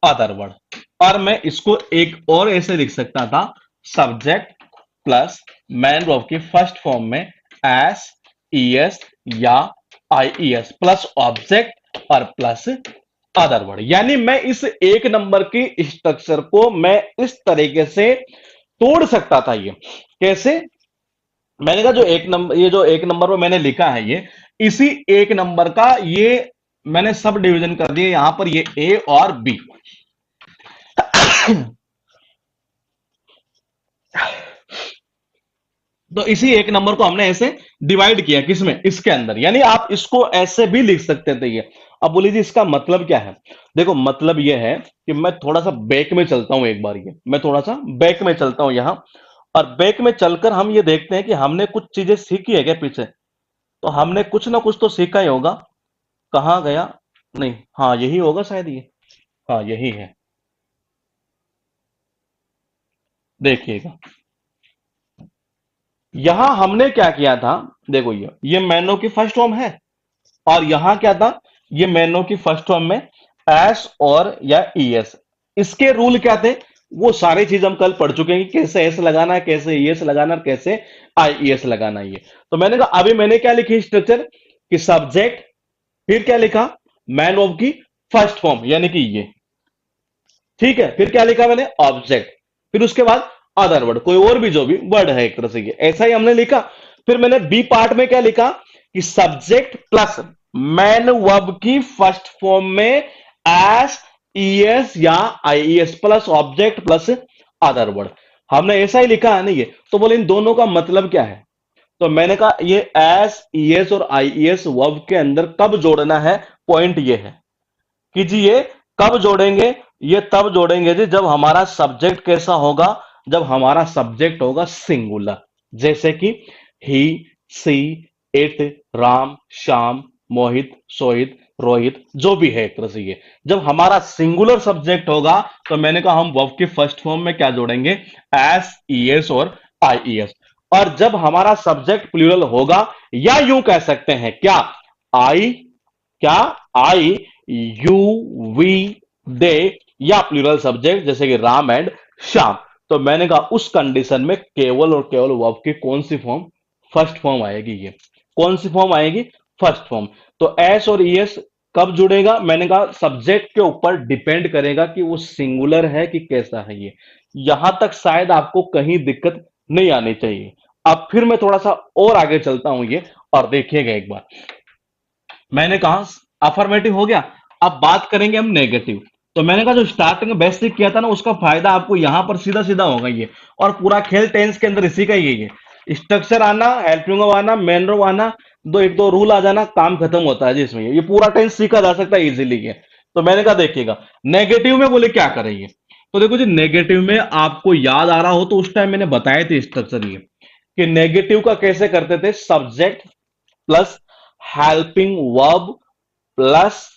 other word, और मैं इसको एक और ऐसे लिख सकता था, सब्जेक्ट प्लस मैन वर्ब की फर्स्ट फॉर्म में एस ई एस या I E S plus object और प्लस अदर वर्ड। यानी मैं इस एक नंबर की स्ट्रक्चर को मैं इस तरीके से तोड़ सकता था। ये कैसे? मैंने कहा जो एक नंबर, ये जो एक नंबर पर मैंने लिखा है, ये इसी एक नंबर का ये मैंने सब डिवीजन कर दिया यहां पर, ये ए और बी। तो इसी एक नंबर को हमने ऐसे डिवाइड किया, किसमें? इसके अंदर। यानी आप इसको ऐसे भी लिख सकते थे ये। अब बोलिए जी इसका मतलब क्या है? देखो मतलब ये है कि मैं थोड़ा सा बैक में चलता हूं, एक बार ये मैं थोड़ा सा बैक में चलता हूं यहां, और बैक में चलकर हम ये देखते हैं कि हमने कुछ चीजें सीखी है क्या पीछे? तो हमने कुछ ना कुछ तो सीखा ही होगा। कहां गया? नहीं, हाँ यही होगा शायद ये, हाँ यही है, देखिएगा। यहां हमने क्या किया था, देखो ये मैनो की फर्स्ट फॉर्म है, और यहां क्या था, ये मैनो की फर्स्ट फॉर्म में एस और या ई एस। इसके रूल क्या थे? वो सारी चीज हम कल पढ़ चुके हैं कि कैसे एस लगाना है, कैसे ई एस लगाना है, कैसे आई ई एस लगाना है। ये तो मैंने कहा, अभी मैंने क्या लिखी स्ट्रक्चर कि सब्जेक्ट, फिर क्या लिखा? मैन वर्ब की फर्स्ट फॉर्म यानी कि ये, ठीक है, फिर क्या लिखा मैंने? ऑब्जेक्ट, फिर उसके बाद अदर वर्ड, कोई और भी जो भी वर्ड है एक तरह से, ये ऐसा ही हमने लिखा। फिर मैंने बी पार्ट में क्या लिखा कि सब्जेक्ट प्लस मैन वर्ब की फर्स्ट फॉर्म में एस ई एस या I E S plus object plus other word, हमने ऐसा ही लिखा है ना ये। तो बोले इन दोनों का मतलब क्या है? तो मैंने कहा ये एस ई एस और आई ई एस वर्ब के अंदर कब जोड़ना है, पॉइंट ये है कि जी ये कब जोड़ेंगे? ये तब जोड़ेंगे जी जब हमारा सब्जेक्ट कैसा होगा, जब हमारा सब्जेक्ट होगा सिंगुलर, जैसे कि ही, सी, इट, राम, श्याम, मोहित, सोहित, रोहित, जो भी है एक तरह से। ये जब हमारा सिंगुलर सब्जेक्ट होगा तो मैंने कहा हम वर्ब के फर्स्ट फॉर्म में क्या जोड़ेंगे? एस ई एस और आई ई एस। और जब हमारा सब्जेक्ट प्लूरल होगा, या यूं कह सकते हैं क्या, आई, क्या, आई, यू, वी, दे, या प्लूरल सब्जेक्ट जैसे कि राम एंड श्याम, तो मैंने कहा उस कंडीशन में केवल और केवल वर्ब की कौन सी फॉर्म? फर्स्ट फॉर्म आएगी। ये कौन सी फॉर्म आएगी? First form. तो एस और ईएस कब जुड़ेगा? मैंने कहा सब्जेक्ट के ऊपर डिपेंड करेगा कि वो सिंगुलर है कि कैसा है। ये यहां तक शायद आपको कहीं दिक्कत नहीं आनी चाहिए। अब फिर मैं थोड़ा सा और आगे चलता हूं ये, और देखिएगा एक बार। मैंने कहा अफर्मेटिव हो गया, अब बात करेंगे हम नेगेटिव। तो मैंने कहा जो स्टार्टिंग में बेसिक किया था ना, उसका फायदा आपको यहां पर सीधा सीधा होगा ये, और पूरा खेल टेंस के अंदर इसी का ही है ये। स्ट्रक्चर आना, हेल्पिंग वर्ब आना, मेन वर्ब आना, दो एक दो रूल आ जाना, काम खत्म होता है जी इसमें। ये पूरा टेंस सीखा जा सकता है इजीली है। तो मैंने कहा देखिएगा नेगेटिव में बोले क्या करेंगे। तो देखो जी नेगेटिव में आपको याद आ रहा हो तो उस टाइम मैंने बताए थे स्ट्रक्चर ये कि नेगेटिव का कैसे करते थे, subject plus helping verb plus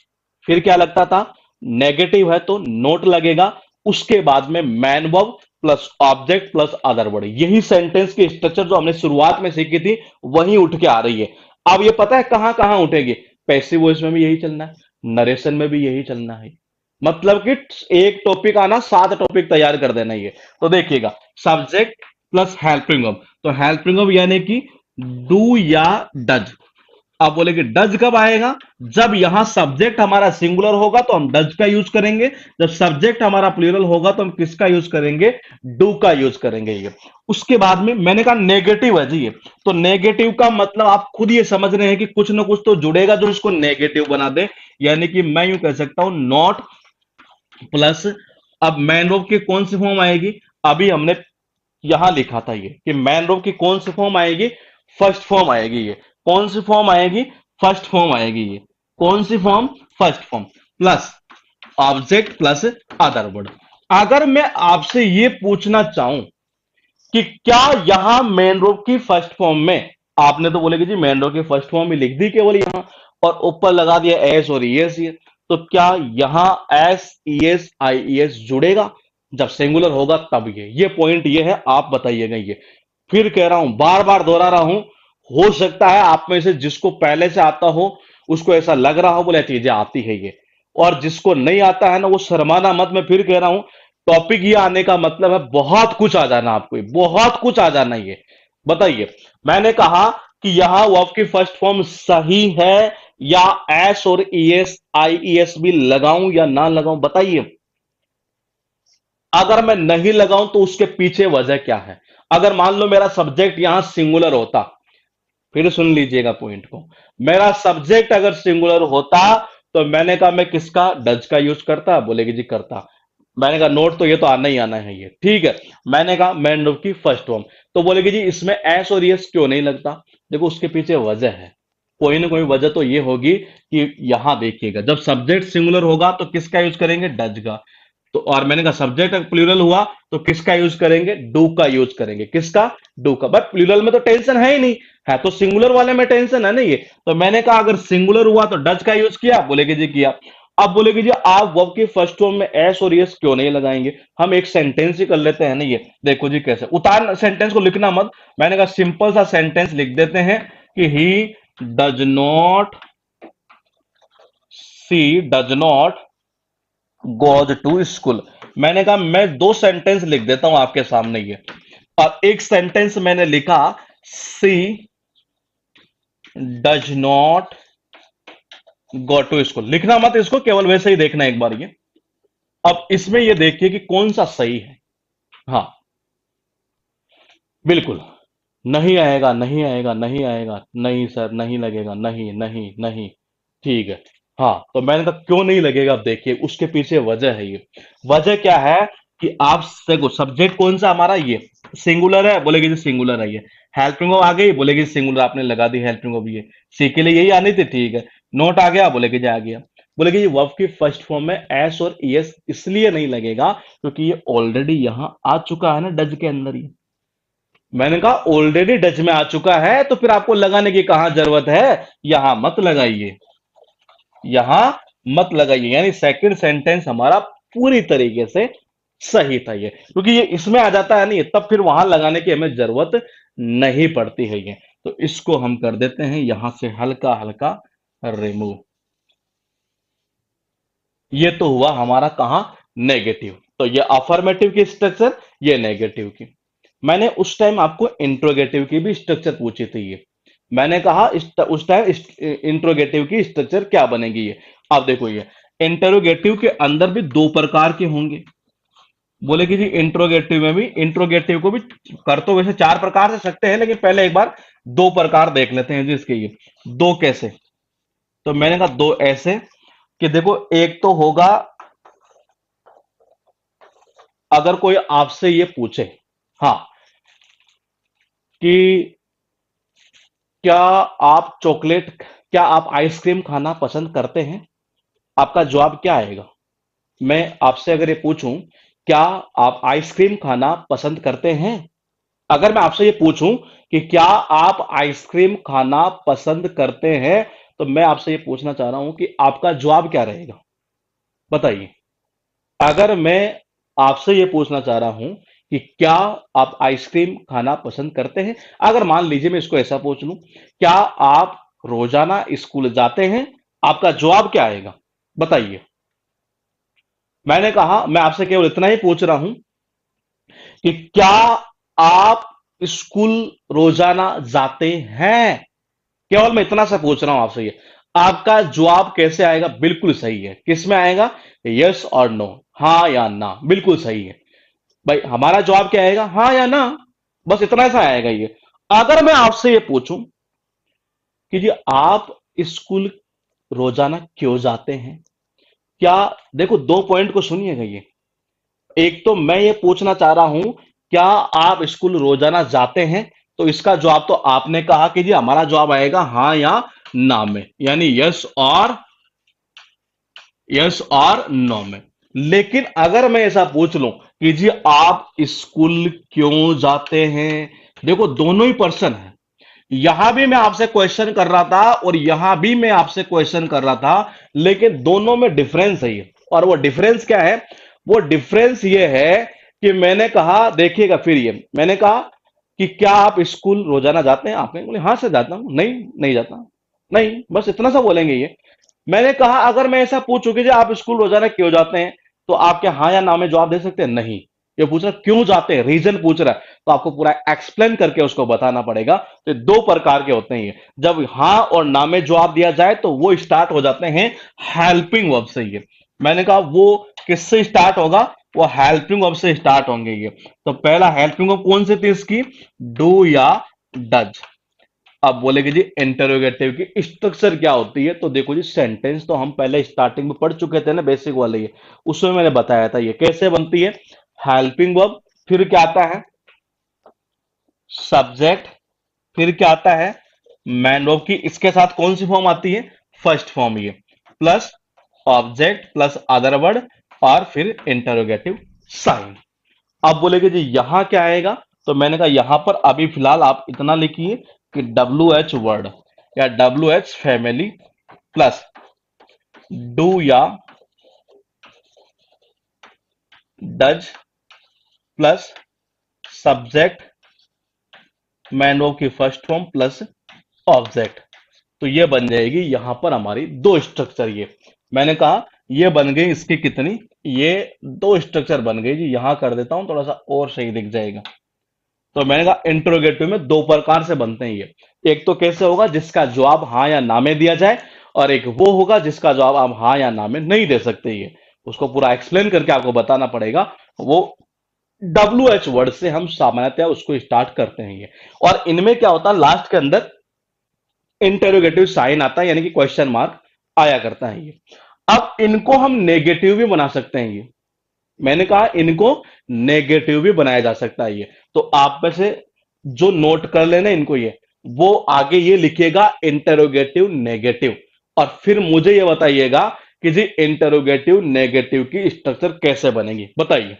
फिर क्या लगता था, नेगेटिव है तो नोट लगेगा, उसके बाद में man verb plus object plus other word. यही सेंटेंस की स्ट्रक्चर जो हमने शुरुआत में सीखी थी वही उठ के आ रही है। अब ये पता है कहां कहां उठेगी, पैसिव वॉइस में भी यही चलना है, नरेशन में भी यही चलना है। मतलब कि एक टॉपिक आना 7 टॉपिक तैयार कर देना ये। तो देखिएगा सब्जेक्ट प्लस हेल्पिंग वर्ब, तो हेल्पिंग वर्ब यानी कि डू या डज। आप बोलेंगे डज कब आएगा, जब यहां सब्जेक्ट हमारा सिंगुलर होगा तो हम डज का यूज करेंगे, जब सब्जेक्ट हमारा प्लूरल होगा तो हम किसका यूज करेंगे, डू का यूज करेंगे ये। उसके बाद में मैंने कहा नेगेटिव है जी ये, तो नेगेटिव का मतलब आप खुद ये समझ रहे हैं कि कुछ ना कुछ तो जुड़ेगा जो इसको नेगेटिव बना दे। यानी कि मैं यूं कह सकता हूं नॉट प्लस, अब मैन वर्ब की कौन सी फॉर्म आएगी, अभी हमने यहां लिखा था ये कि मैन वर्ब की कौन सी फॉर्म आएगी, फर्स्ट फॉर्म आएगी ये। कौन सी फॉर्म आएगी, फर्स्ट फॉर्म आएगी ये। कौन सी form, first form plus object plus other word. अगर मैं आपसे ये पूछना चाहूं कि क्या यहां मेन वर्ब की फर्स्ट फॉर्म में, आपने तो बोलेगे जी मेन वर्ब की फर्स्ट फॉर्म ही लिख दी केवल यहां और ऊपर लगा दिया एस और ईएस ये, तो क्या यहां एस ईएस आईईएस जुड़ेगा, जब सिंगुलर होगा तब ये पॉइंट ये है, आप बताइएगा ये। फिर कह रहा हूं, बार बार दोहरा रहा हूं, हो सकता है आप में से जिसको पहले से आता हो उसको ऐसा लग रहा हो बोले चीजें आती है ये, और जिसको नहीं आता है ना वो शर्माना मत। मैं फिर कह रहा हूं टॉपिक ये आने का मतलब है बहुत कुछ आ जाना, आपको बहुत कुछ आ जाना ये। बताइए, मैंने कहा कि यहां वर्ब की फर्स्ट फॉर्म सही है या एस और ईएस आईईएस भी लगाऊं या ना लगाऊं, बताइए। अगर मैं नहीं लगाऊं तो उसके पीछे वजह क्या है। अगर मान लो मेरा सब्जेक्ट यहां सिंगुलर होता, फिर सुन लीजिएगा पॉइंट को, मेरा सब्जेक्ट अगर सिंगुलर होता तो मैंने कहा मैं किसका, डज का यूज करता, बोलेगी जी करता। मैंने कहा नोट तो ये तो आना ही आना है ये, ठीक है। मैंने कहा मैन वर्ब की फर्स्ट फॉर्म, तो बोलेगी जी इसमें एस और यस क्यों नहीं लगता। देखो उसके पीछे वजह है, कोई ना कोई वजह तो ये होगी कि यहां देखिएगा जब सब्जेक्ट सिंगुलर होगा तो किसका यूज करेंगे, डज का। तो और मैंने कहा सब्जेक्ट प्लूरल हुआ तो किसका यूज करेंगे, डू का यूज करेंगे, किसका, डू का। बट प्लूरल में तो टेंशन है ही नहीं, है तो सिंगुलर वाले में टेंशन है ना ये। तो मैंने कहा अगर सिंगुलर हुआ तो डज का यूज किया, बोलेगे जी किया। अब बोलेगी जी आप वर्ब की फर्स्ट फॉर्म में एस और यस क्यों नहीं लगाएंगे, हम एक सेंटेंस ही कर लेते हैं ना ये। देखो जी कैसे, उतार सेंटेंस को लिखना मत, मैंने कहा सिंपल सा सेंटेंस लिख देते हैं कि he does not, she does not goes to school. मैंने कहा मैं दो सेंटेंस लिख देता हूं आपके सामने ये, और एक सेंटेंस मैंने लिखा she does not go to school. लिखना मत इसको, केवल वैसे ही देखना एक बार ये। अब इसमें ये देखिए कि कौन सा सही है। हाँ बिल्कुल, नहीं आएगा नहीं आएगा नहीं आएगा, नहीं सर नहीं लगेगा, नहीं नहीं नहीं, ठीक है। हाँ तो मैंने कहा क्यों नहीं लगेगा, अब देखिए उसके पीछे वजह है ये। वजह क्या है कि आप देखो सब्जेक्ट कौन सा हमारा ये सिंगुलर है, बोलेगी जी सिंगुलर है ये। हेल्पिंग वर्ब आ गई, बोलेगी सिंगुलर, आपने लगा दी हेल्पिंग वर्ब ये, सी के लिए यही आनी थी, ठीक है। नोट आ गया, बोलेगी जी आ गया। बोलेगी ये वर्ब की फर्स्ट फॉर्म में एस और ईएस इसलिए नहीं लगेगा क्योंकि ये ऑलरेडी यहां आ चुका है ना डज के अंदर ही। मैंने कहा ऑलरेडी डच में आ चुका है तो फिर आपको लगाने की कहां जरूरत है, यहां मत लगाइए, यहां मत लगाइए। यानी सेकंड सेंटेंस हमारा पूरी तरीके से सही था ये, क्योंकि ये इसमें आ जाता है नहीं तब फिर वहां लगाने की हमें जरूरत नहीं पड़ती है ये। तो इसको हम कर देते हैं यहां से हल्का हल्का रिमूव। ये तो हुआ हमारा कहां, नेगेटिव। तो ये अफर्मेटिव की स्ट्रक्चर, ये नेगेटिव की। मैंने उस टाइम आपको इंट्रोगेटिव की भी स्ट्रक्चर पूछी थी ये। मैंने कहा उस टाइम इंट्रोगेटिव की स्ट्रक्चर क्या बनेगी ये। अब देखो ये इंटरोगेटिव के अंदर भी दो प्रकार के होंगे। बोलेगी जी इंट्रोगेटिव में भी, इंट्रोगेटिव को भी कर तो वैसे 4 प्रकार से सकते हैं लेकिन पहले एक बार 2 प्रकार देख लेते हैं जी इसके ये। दो कैसे, तो मैंने कहा दो ऐसे कि देखो एक तो होगा अगर कोई आपसे ये पूछे, हाँ कि क्या आप चॉकलेट क्या आप आइसक्रीम खाना पसंद करते हैं? आपका जवाब क्या आएगा? मैं आपसे अगर ये पूछूं, क्या आप आइसक्रीम खाना पसंद करते हैं? अगर मैं आपसे ये पूछूं कि क्या आप आइसक्रीम खाना पसंद करते हैं, तो मैं आपसे ये पूछना चाह रहा हूं कि आपका जवाब क्या रहेगा? बताइए। अगर मैं आपसे ये पूछना चाह रहा हूं कि क्या आप आइसक्रीम खाना पसंद करते हैं, अगर मान लीजिए मैं इसको ऐसा पूछ लूं, क्या आप रोजाना स्कूल जाते हैं? आपका जवाब क्या आएगा? बताइए। मैंने कहा मैं आपसे केवल इतना ही पूछ रहा हूं कि क्या आप स्कूल रोजाना जाते हैं? केवल मैं इतना सा पूछ रहा हूं आपसे ये। आपका जवाब कैसे आएगा? बिल्कुल सही है। किस में आएगा? यस और नो, हाँ या ना, बिल्कुल सही है। भाई हमारा जवाब क्या आएगा? हाँ या ना। बस इतना सा आएगा ये। अगर मैं आपसे ये पूछूं कि जी आप स्कूल रोजाना क्यों जाते हैं? क्या, देखो दो पॉइंट को सुनिएगा ये। एक तो मैं ये पूछना चाह रहा हूं, क्या आप स्कूल रोजाना जाते हैं? तो इसका जवाब तो आपने कहा कि जी हमारा जवाब आएगा हाँ या ना में, यानी यस और नो में। लेकिन अगर मैं ऐसा पूछ लूं कि जी आप स्कूल क्यों जाते हैं, देखो दोनों ही पर्सन है। यहां भी मैं आपसे क्वेश्चन कर रहा था और यहां भी मैं आपसे क्वेश्चन कर रहा था, लेकिन दोनों में डिफरेंस है ये। और वो डिफरेंस क्या है? वो डिफरेंस ये है कि मैंने कहा, देखिएगा फिर ये, मैंने कहा कि क्या आप स्कूल रोजाना जाते हैं? आपने बोले हाँ सर जाता हूं। नहीं, नहीं जाता। नहीं, बस इतना सा बोलेंगे ये। मैंने कहा अगर मैं ऐसा पूछूं कि जी आप स्कूल रोजाना क्यों जाते हैं, तो आप क्या हाँ या ना में जवाब दे सकते हैं? नहीं। ये पूछ रहा क्यों जाते हैं, रीजन पूछ रहा है, तो आपको पूरा एक्सप्लेन करके उसको बताना पड़ेगा। तो दो प्रकार के होते हैं ये। जब हाँ और ना में जवाब दिया जाए तो वो स्टार्ट हो जाते हैं हेल्पिंग वर्ब से। ये मैंने कहा वो किससे स्टार्ट होगा? वो हेल्पिंग वर्ब से स्टार्ट होंगे ये। तो पहला हेल्पिंग वर्ब कौन सी थी इसकी? डू या डज। अब बोलेगे जी इंटरोगेटिव की स्ट्रक्चर क्या होती है, तो देखो जी सेंटेंस तो हम पहले स्टार्टिंग में पढ़ चुके थे ना, बेसिक वाले ये। उसमें मैंने बताया था ये कैसे बनती है। हेल्पिंग वर्ब, फिर क्या आता है? सब्जेक्ट, फिर क्या आता है? मैन वर्ब की इसके साथ कौन सी फॉर्म आती है? फर्स्ट फॉर्म ये, plus object plus other word, और फिर इंटरोगेटिव साइन। अब बोलेगे जी यहां क्या आएगा, तो मैंने कहा यहां पर अभी फिलहाल आप इतना लिखिए कि डब्ल्यू एच वर्ड या W H family plus do या डज प्लस सब्जेक्ट मैनो की फर्स्ट फॉर्म प्लस ऑब्जेक्ट। तो ये बन जाएगी यहां पर हमारी दो स्ट्रक्चर ये। मैंने कहा ये बन गई इसकी कितनी? ये दो स्ट्रक्चर बन गई जी। यहां कर देता हूं थोड़ा सा और सही दिख जाएगा। तो मैंने कहा इंट्रोगेटिव में दो प्रकार से बनते हैं ये। एक तो कैसे होगा जिसका जवाब हाँ या ना में दिया जाए, और एक वो होगा जिसका जवाब आप हाँ या ना में नहीं दे सकते। ये उसको पूरा एक्सप्लेन करके आपको बताना पड़ेगा। वो डब्ल्यू एच वर्ड से हम सामान्यतः उसको स्टार्ट करते हैं ये। और इनमें क्या होता है, लास्ट के अंदर इंटेरोगेटिव साइन आता है, यानी कि क्वेश्चन मार्क आया करता है ये। अब इनको हम नेगेटिव भी बना सकते हैं ये। मैंने कहा इनको नेगेटिव भी बनाया जा सकता है ये। तो आप में से जो नोट कर लेना इनको ये, वो आगे ये लिखिएगा इंटरोगेटिव नेगेटिव, और फिर मुझे ये बताइएगा कि जी इंटरोगेटिव नेगेटिव की स्ट्रक्चर कैसे बनेगी, बताइए।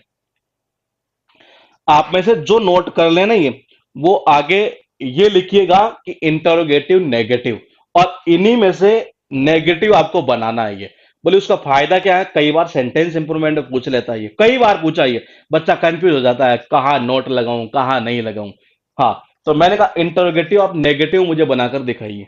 आप में से जो नोट कर लेना ये, वो आगे ये लिखिएगा कि इंटरोगेटिव नेगेटिव, और इन्हीं में से नेगेटिव आपको बनाना है ये। बोले उसका फायदा क्या है? कई बार सेंटेंस इंप्रूवमेंट में पूछ लेता है ये, कई बार पूछा ये, बच्चा कंफ्यूज हो जाता है कहाँ नोट लगाऊं कहाँ नहीं लगाऊं। हाँ, तो मैंने कहा इंटरोगेटिव आप नेगेटिव मुझे बनाकर दिखाइए।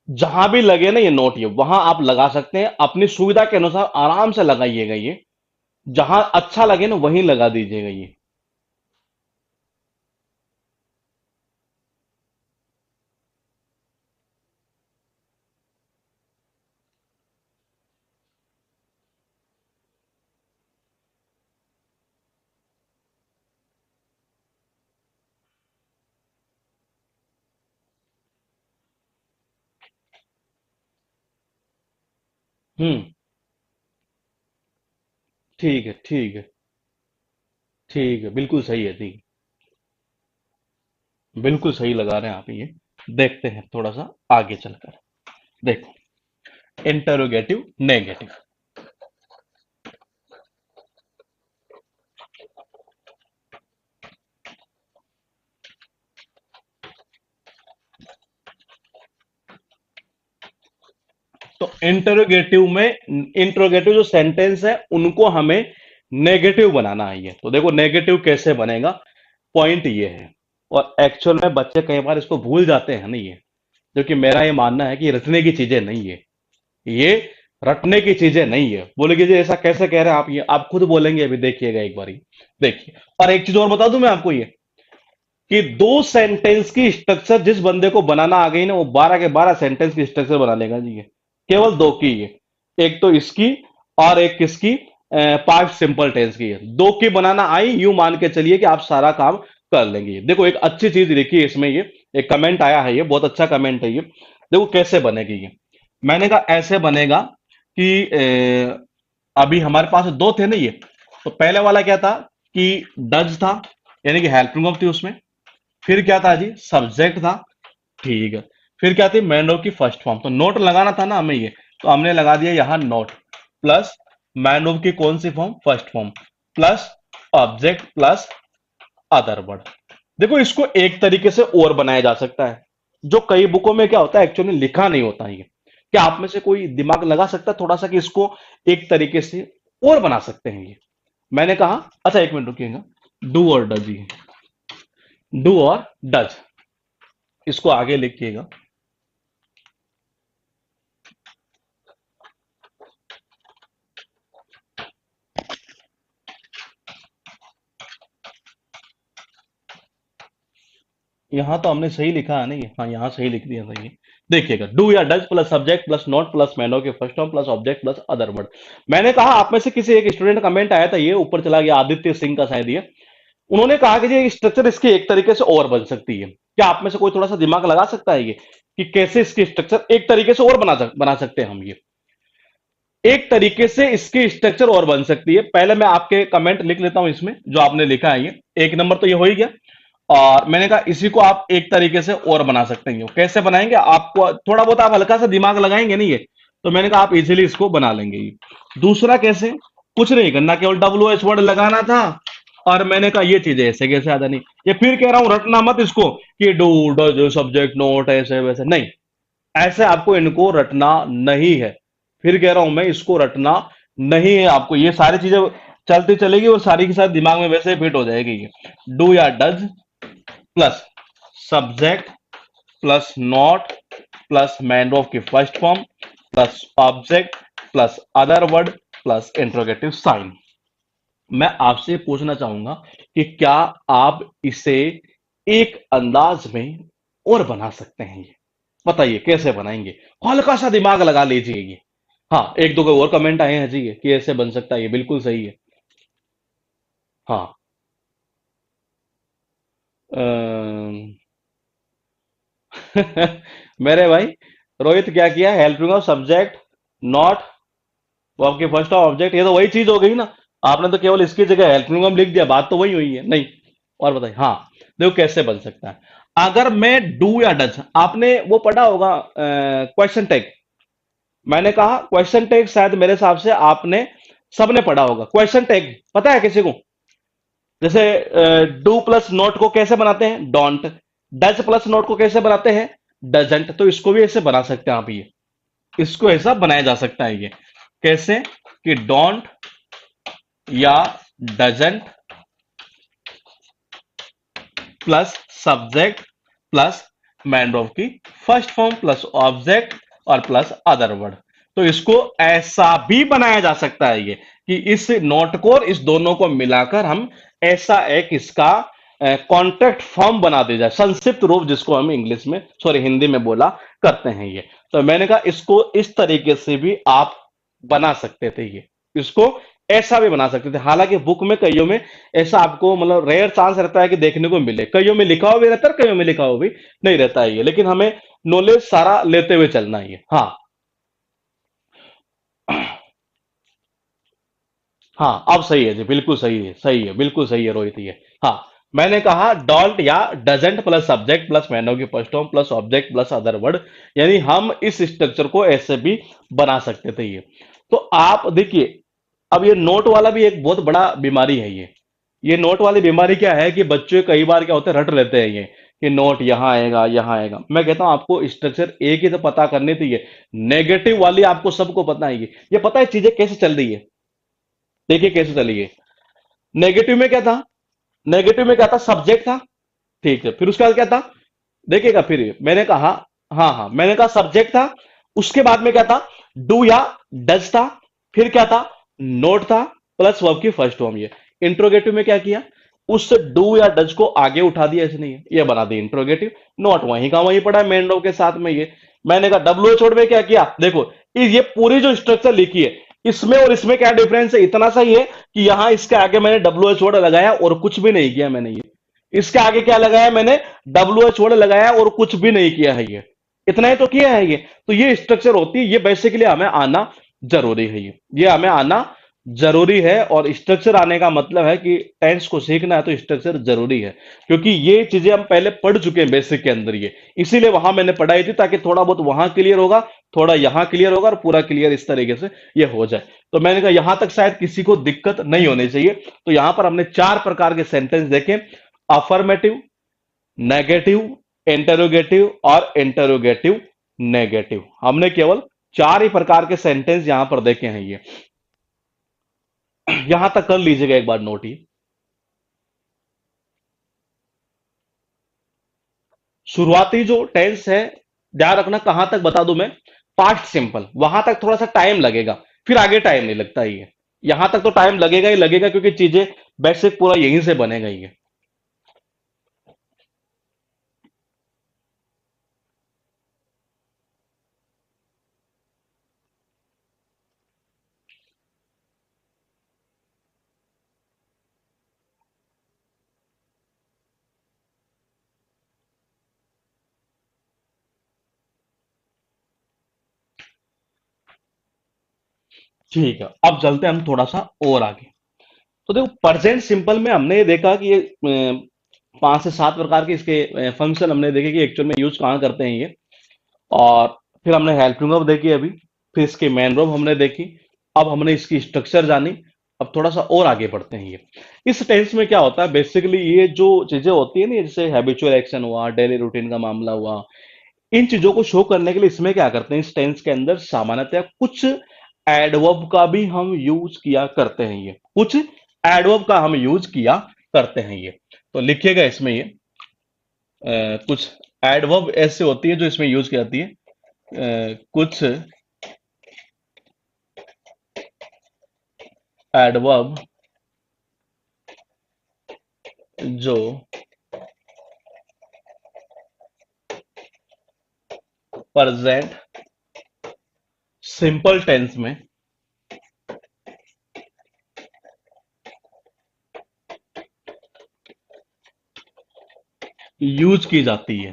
जहां भी लगे ना ये नोट, ये वहां आप लगा सकते हैं, अपनी सुविधा के अनुसार आराम से लगाइएगा ये। जहां अच्छा लगे ना वहीं लगा दीजिएगा ये। हम्म। ठीक है, ठीक है, ठीक है, बिल्कुल सही है, ठीक। बिल्कुल सही लगा रहे हैं आप ये। देखते हैं थोड़ा सा आगे चलकर। देखो, इंटरोगेटिव, नेगेटिव। तो इंटरोगेटिव जो सेंटेंस है उनको हमें नेगेटिव बनाना है। ये तो देखो नेगेटिव कैसे बनेगा, पॉइंट ये है। और एक्चुअल में बच्चे कई बार इसको भूल जाते हैं नहीं, ये क्योंकि मेरा ये मानना है कि रटने की चीजें नहीं है ये, रटने की चीजें नहीं है। बोलेंगे जी ऐसा कैसे कह रहे हैं आप, ये आप खुद बोलेंगे, अभी देखिएगा एक बारी। देखिए, और एक चीज और बता दूं मैं आपको ये, कि दो सेंटेंस की स्ट्रक्चर जिस बंदे को बनाना आ गई ना, वो 12 के 12 सेंटेंस की स्ट्रक्चर बना लेगा जी। ये केवल दो की है, एक तो इसकी और एक किसकी, पास्ट सिंपल टेंस की है। दो की बनाना आई, यूं मान के चलिए कि आप सारा काम कर लेंगे। देखो एक अच्छी चीज देखिए इसमें, ये एक कमेंट आया है, ये बहुत अच्छा कमेंट है ये। देखो कैसे बनेगी ये। मैंने कहा ऐसे बनेगा कि अभी हमारे पास दो थे ना ये। तो पहले वाला क्या था कि डज था, यानी कि हेल्पिंग ऑफ थी उसमें। फिर क्या था जी, सब्जेक्ट था। ठीक है। फिर क्या थी, मैन वर्ब की फर्स्ट फॉर्म। तो नोट लगाना था ना हमें ये, तो हमने लगा दिया यहां नोट, प्लस मैन वर्ब की कौन सी form, first form, plus object plus other word. देखो इसको एक तरीके से और बनाया जा सकता है, जो कई बुकों में क्या होता है एक्चुअली लिखा नहीं होता है ये। क्या आप में से कोई दिमाग लगा सकता है थोड़ा सा कि इसको एक तरीके से और बना सकते हैं ये। मैंने कहा, अच्छा एक मिनट रुकिएगा, डू और डज, ये डू और डज, इसको आगे लिखिएगा। यहां तो हमने सही लिखा है ना ये, हाँ यहां सही लिख दिया था ये। देखिएगा, डू या does plus subject plus not plus main के first form plus object plus other word. मैंने कहा, आप में से किसी एक स्टूडेंट का कमेंट आया था, ये ऊपर चला गया, आदित्य सिंह का शायद ये। उन्होंने कहा कि ये स्ट्रक्चर इसकी एक तरीके से और बन सकती है। क्या आप में से कोई थोड़ा सा दिमाग लगा सकता है ये, कि कैसे इसकी स्ट्रक्चर एक तरीके से और बना सकते हैं हम ये। एक तरीके से इसकी स्ट्रक्चर और बन सकती है। पहले मैं आपके कमेंट लिख लेता हूं इसमें जो आपने लिखा है ये। एक नंबर तो ये हो ही गया। और मैंने कहा इसी को आप एक तरीके से और बना सकते हैं। कैसे बनाएंगे, आपको थोड़ा बहुत आप हल्का सा दिमाग लगाएंगे नहीं ये, तो मैंने कहा आप इजीली इसको बना लेंगे ये। दूसरा कैसे, कुछ नहीं करना, केवल डब्ल्यू एच वर्ड लगाना था। और मैंने कहा ये चीजें ऐसे कैसे आता नहीं, ये फिर कह रहा हूं रटना मत इसको, कि डू डज सब्जेक्ट नोट ऐसे वैसे नहीं। ऐसे आपको इनको रटना नहीं है। फिर कह रहा हूं मैं, इसको रटना नहीं है आपको। ये सारी चीजें चलती चलेगी और सारी की सारी दिमाग में वैसे फिट हो जाएगी ये। डू या does plus subject plus not plus main of की first form plus object plus other word plus interrogative sign. मैं आपसे पूछना चाहूंगा कि क्या आप इसे एक अंदाज में और बना सकते हैं ये। बताइए कैसे बनाएंगे, हल्का सा दिमाग लगा लीजिए ये। हाँ, एक दो कोई और कमेंट आए हैं जी ये, कि ऐसे बन सकता है ये, बिल्कुल सही है। हाँ। अम्म, मेरे भाई, रोहित क्या किया, हेल्पिंग ऑफ सब्जेक्ट नॉट, वो आपके फर्स्ट ऑफ ऑब्जेक्ट, ये तो वही चीज हो गई ना। आपने तो केवल इसकी जगह हेल्पिंग ऑफ लिख दिया, बात तो वही हुई है नहीं। और बताइए, हाँ देखो कैसे बन सकता है। अगर मैं डू या डज, आपने वो पढ़ा होगा क्वेश्चन टैग। मैंने कहा क्वेश्चन टैग शायद मेरे हिसाब से आपने सबने पढ़ा होगा। क्वेश्चन टैग पता है किसी को, जैसे डू प्लस नोट को कैसे बनाते हैं, डोंट। डज प्लस नोट को कैसे बनाते हैं, डजेंट। तो इसको भी ऐसे बना सकते हैं आप ये, इसको ऐसा बनाया जा सकता है ये। कैसे, कि डोंट या doesn't plus subject plus main verb की फर्स्ट फॉर्म प्लस ऑब्जेक्ट और प्लस अदर वर्ड। तो इसको ऐसा भी बनाया जा सकता है ये, कि इस नोट को और इस दोनों को मिलाकर हम ऐसा एक इसका कॉन्ट्रैक्ट फॉर्म बना दे जाए, संक्षिप्त रूप जिसको हम इंग्लिश में, सॉरी हिंदी में बोला करते हैं ये। तो मैंने कहा इसको इस तरीके से भी आप बना सकते थे ये, इसको ऐसा भी बना सकते थे। हालांकि बुक में कईयों में ऐसा आपको मतलब रेयर चांस रहता है कि देखने को मिले, कईयों में लिखा हुआ भी रहता है, कईयों में लिखा हुआ भी नहीं रहता है ये। लेकिन हमें नॉलेज सारा लेते हुए चलना है ये। हाँ। हाँ, अब सही है जी, बिल्कुल सही है, सही है, बिल्कुल सही है रोहित ये। हाँ, मैंने कहा डोंट या doesn't plus subject plus main of की first form plus object plus other word, यानी हम इस स्ट्रक्चर को ऐसे भी बना सकते थे ये। तो आप देखिए, अब ये नोट वाला भी एक बहुत बड़ा बीमारी है ये नोट वाली बीमारी क्या है कि बच्चे कई बार क्या होते हैं, रट लेते हैं ये कि नोट यहाँ आएगा यहाँ आएगा। मैं कहता हूं आपको स्ट्रक्चर एक ही तो पता करनी थी ये, नेगेटिव वाली आपको सबको पता है ये पता है चीजें कैसे चल रही है। देखिए कैसे चली है। नेगेटिव में क्या था, नेगेटिव में क्या था, सब्जेक्ट था, ठीक है, फिर उसके बाद क्या था, देखिएगा फिर मैंने कहा, हाँ हाँ मैंने कहा सब्जेक्ट था, उसके बाद में क्या था, डू या डज था, फिर क्या था, नोट था, प्लस वर्ब की फर्स्ट फॉर्म ये। इंट्रोगेटिव में क्या किया, उस डू या डज को आगे उठा दिया, ऐसे नहीं है ये बना दी इंट्रोगेटिव। नोट वहीं का वहीं पड़ा मेन वर्ब के साथ में ये। मैंने कहा डब्ल्यू एच वर्ड में क्या किया, देखो ये पूरी जो स्ट्रक्चर लिखी है, इसमें और इसमें क्या डिफरेंस है, इतना सा ही है कि यहां इसके आगे मैंने डब्ल्यू एच वर्ड लगाया और कुछ भी नहीं किया मैंने ये। इसके आगे क्या लगाया मैंने, डब्ल्यू एच वर्ड लगाया और कुछ भी नहीं किया है ये, इतना ही तो किया है ये। तो ये स्ट्रक्चर होती है, ये बेसिकली हमें आना जरूरी है ये हमें आना जरूरी है। और स्ट्रक्चर आने का मतलब है कि टेंस को सीखना है तो स्ट्रक्चर जरूरी है, क्योंकि ये चीजें हम पहले पढ़ चुके हैं बेसिक के अंदर ये, इसीलिए वहां मैंने पढ़ाई थी ताकि थोड़ा बहुत वहां क्लियर होगा, थोड़ा यहां क्लियर होगा और पूरा क्लियर इस तरीके से ये हो जाए। तो मैंने कहा यहां तक शायद किसी को दिक्कत नहीं होनी चाहिए। तो यहां पर हमने चार प्रकार के सेंटेंस देखे, अफर्मेटिव, नेगेटिव, इंटरोगेटिव और इंटरोगेटिव नेगेटिव। हमने केवल चार ही प्रकार के सेंटेंस यहां पर देखे हैं ये। यहां तक कर लीजिएगा एक बार नोट ये। शुरुआती जो टेंस है, ध्यान रखना कहां तक बता दूं मैं, पास्ट सिंपल, वहां तक थोड़ा सा टाइम लगेगा, फिर आगे टाइम नहीं लगता ये। यहां तक तो टाइम लगेगा ही लगेगा, क्योंकि चीजें बेसिक पूरा यहीं से बनेगा ये। ठीक है, अब चलते हैं हम थोड़ा सा और आगे। तो देखो प्रेजेंट सिंपल में हमने ये देखा कि ये पांच से सात प्रकार के इसके फंक्शन हमने देखे कि एक्चुअल में यूज कहाँ करते हैं ये। और फिर हमने हेल्पिंग वर्ब देखी अभी, फिर इसकी मेन वर्ब हमने देखी, अब हमने इसकी स्ट्रक्चर जानी। अब थोड़ा सा और आगे बढ़ते हैं ये। इस टेंस में क्या होता है बेसिकली, ये जो चीजें होती है ना, जैसे हैबिचुअल एक्शन हुआ, डेली रूटीन का मामला हुआ, इन चीजों को शो करने के लिए इसमें क्या करते हैं, इस टेंस के अंदर सामान्यतः कुछ एडवर्ब का भी हम यूज किया करते हैं ये, कुछ एडवर्ब का हम यूज किया करते हैं ये। तो लिखिएगा इसमें ये कुछ एडवर्ब ऐसे होती है जो इसमें यूज की जाती है। कुछ एडवर्ब जो प्रेजेंट सिंपल टेंस में यूज की जाती है।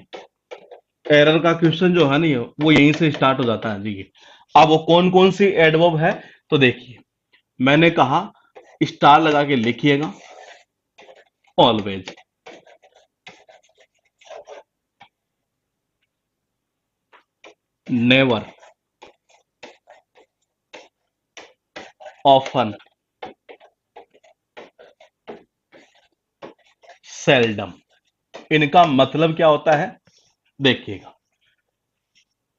एरर का क्वेश्चन जो है नहीं, वो यहीं से स्टार्ट हो जाता है जी। अब वो कौन कौन सी एडवर्ब है, तो देखिए मैंने कहा स्टार लगा के लिखिएगा, ऑलवेज, नेवर, ऑफन, सेल्डम। इनका मतलब क्या होता है, देखिएगा।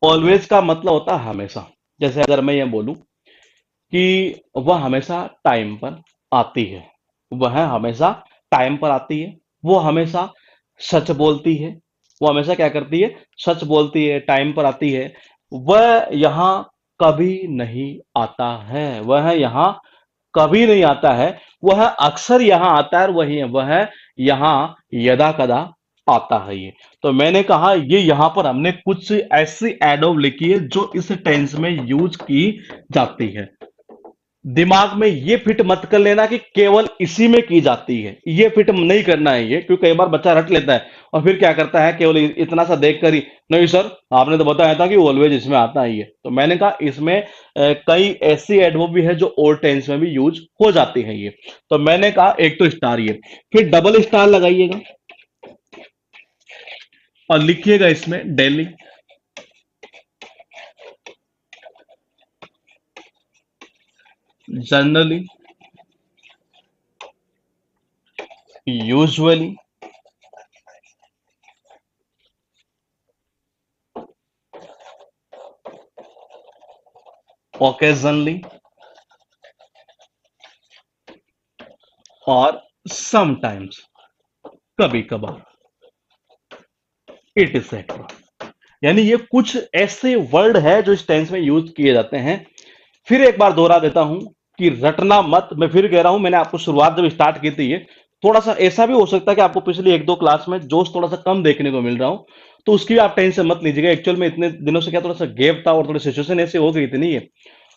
ऑलवेज का मतलब होता है हमेशा, जैसे अगर मैं ये बोलूं कि वह हमेशा टाइम पर आती है, वह हमेशा टाइम पर आती है, वो हमेशा सच बोलती है, वो हमेशा क्या करती है, सच बोलती है, टाइम पर आती है, वह यहाँ कभी नहीं आता है, वह यहाँ कभी नहीं आता है, वह अक्सर यहाँ आता है, और वही वह यहाँ यदा कदा आता है ये। तो मैंने कहा ये यहां पर हमने कुछ ऐसी एडवर्ब लिखी है जो इस टेंस में यूज की जाती है। दिमाग में ये फिट मत कर लेना कि केवल इसी में की जाती है, ये फिट नहीं करना है ये, क्योंकि कई बार बच्चा रट लेता है और फिर क्या करता है, केवल इतना सा देख कर ही, नहीं सर आपने तो बताया था कि ऑलवेज इसमें आता है ये। तो मैंने कहा इसमें कई ऐसी एडवर्ब भी है जो ओल्ड टेंस में भी यूज हो जाती है ये। तो मैंने कहा एक तो स्टार ये, फिर डबल स्टार लगाइएगा और लिखिएगा इसमें डेली, जनरली, यूजुअली, ओकेजनली और समटाइम्स, कभी कभार, इट इसेट्रा। यानी ये कुछ ऐसे वर्ड है जो इस टेंस में यूज किए जाते हैं। फिर एक बार दोहरा देता हूं कि रटना मत, मैं फिर कह रहा हूं, मैंने आपको शुरुआत जब स्टार्ट की थी, ये थोड़ा सा ऐसा भी हो सकता है कि आपको पिछली एक दो क्लास में जोश थोड़ा सा कम देखने को मिल रहा हो, तो उसकी भी आप टेंशन मत लीजिएगा। एक्चुअल में इतने दिनों से क्या थोड़ा सा गैप था और थोड़ी सिचुएशन ऐसी हो गई थी नहीं है,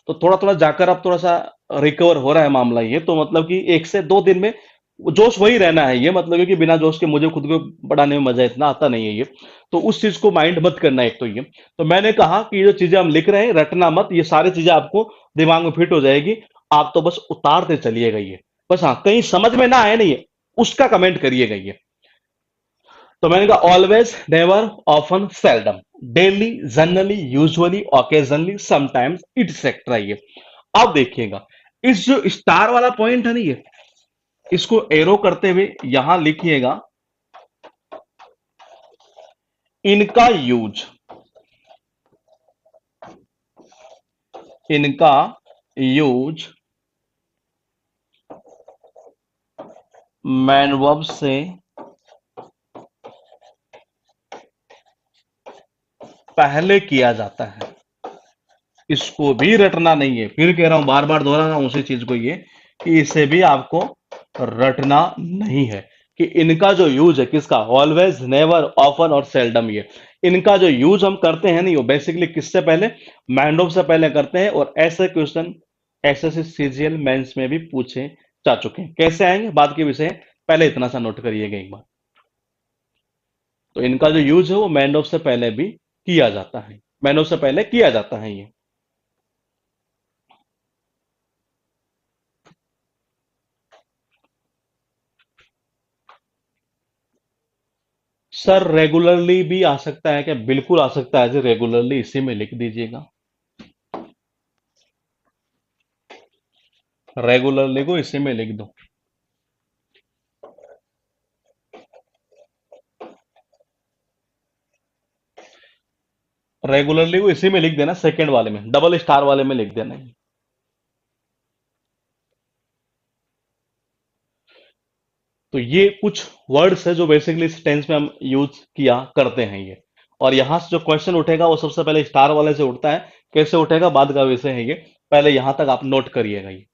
तो थोड़ा थोड़ा जाकर अब थोड़ा सा रिकवर हो रहा है मामला ये। तो मतलब कि 1 से 2 दिन में जोश वही रहना है ये, मतलब है कि बिना जोश के मुझे खुद को पढ़ाने में मजा इतना आता नहीं है ये। तो उस चीज को माइंड मत करना एक तो ये। तो मैंने कहा कि ये जो चीजें हम लिख रहे हैं रटना मत, ये सारी चीजें आपको दिमाग में फिट हो जाएगी, आप तो बस उतारते चलिएगा ये। बस हाँ, कहीं समझ में ना आए नहीं है उसका कमेंट करिएगा ये। तो मैंने कहा always, never, often, seldom, daily, generally, usually, occasionally, sometimes, etcetera ये। अब देखिएगा इस जो स्टार वाला पॉइंट है ना ये, इसको एरो करते हुए यहां लिखिएगा इनका यूज, इनका यूज मैन वर्ब से पहले किया जाता है। इसको भी रटना नहीं है, फिर कह रहा हूं, बार बार दोहरा रहा हूं उसी चीज को ये, कि इसे भी आपको रटना नहीं है। कि इनका जो यूज है किसका, ऑलवेज, नेवर, ऑफन और सेल्डम, ये इनका जो यूज हम करते हैं नहीं, वो बेसिकली किससे पहले, मैंडोव से पहले करते हैं। और ऐसे क्वेश्चन एसएससी सीजीएल मेंस में भी पूछे जा चुके हैं। कैसे आएंगे बात के विषय है, पहले इतना सा नोट करिएगा एक बार। तो इनका जो यूज है वो मैंडोव से पहले भी किया जाता है, मैंडोव से पहले किया जाता है ये। सर रेगुलरली भी आ सकता है क्या, बिल्कुल आ सकता है जी, रेगुलरली इसी में लिख दीजिएगा, रेगुलरली को इसी में लिख दो। रेगुलरली को इसी में लिख देना, सेकंड वाले में, डबल स्टार वाले में लिख देना। तो ये कुछ वर्ड्स है जो बेसिकली इस टेंस में हम यूज किया करते हैं ये। और यहां से जो क्वेश्चन उठेगा वो सबसे पहले स्टार वाले से उठता है, कैसे उठेगा बाद का विषय है ये, पहले यहां तक आप नोट करिएगा ये।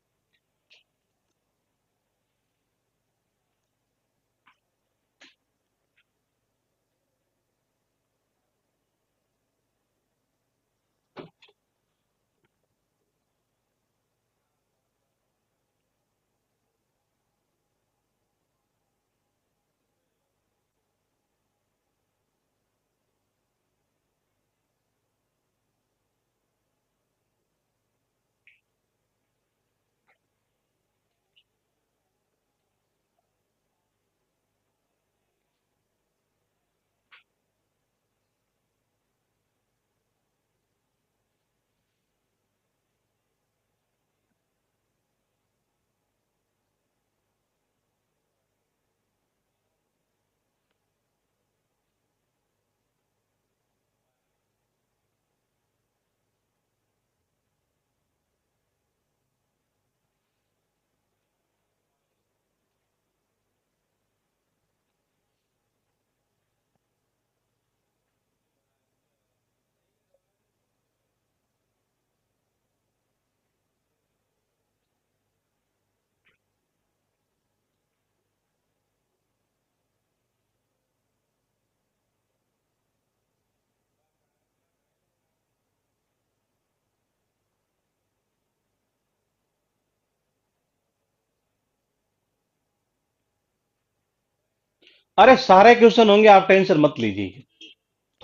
अरे सारे क्वेश्चन होंगे, आप टेंशन मत लीजिए।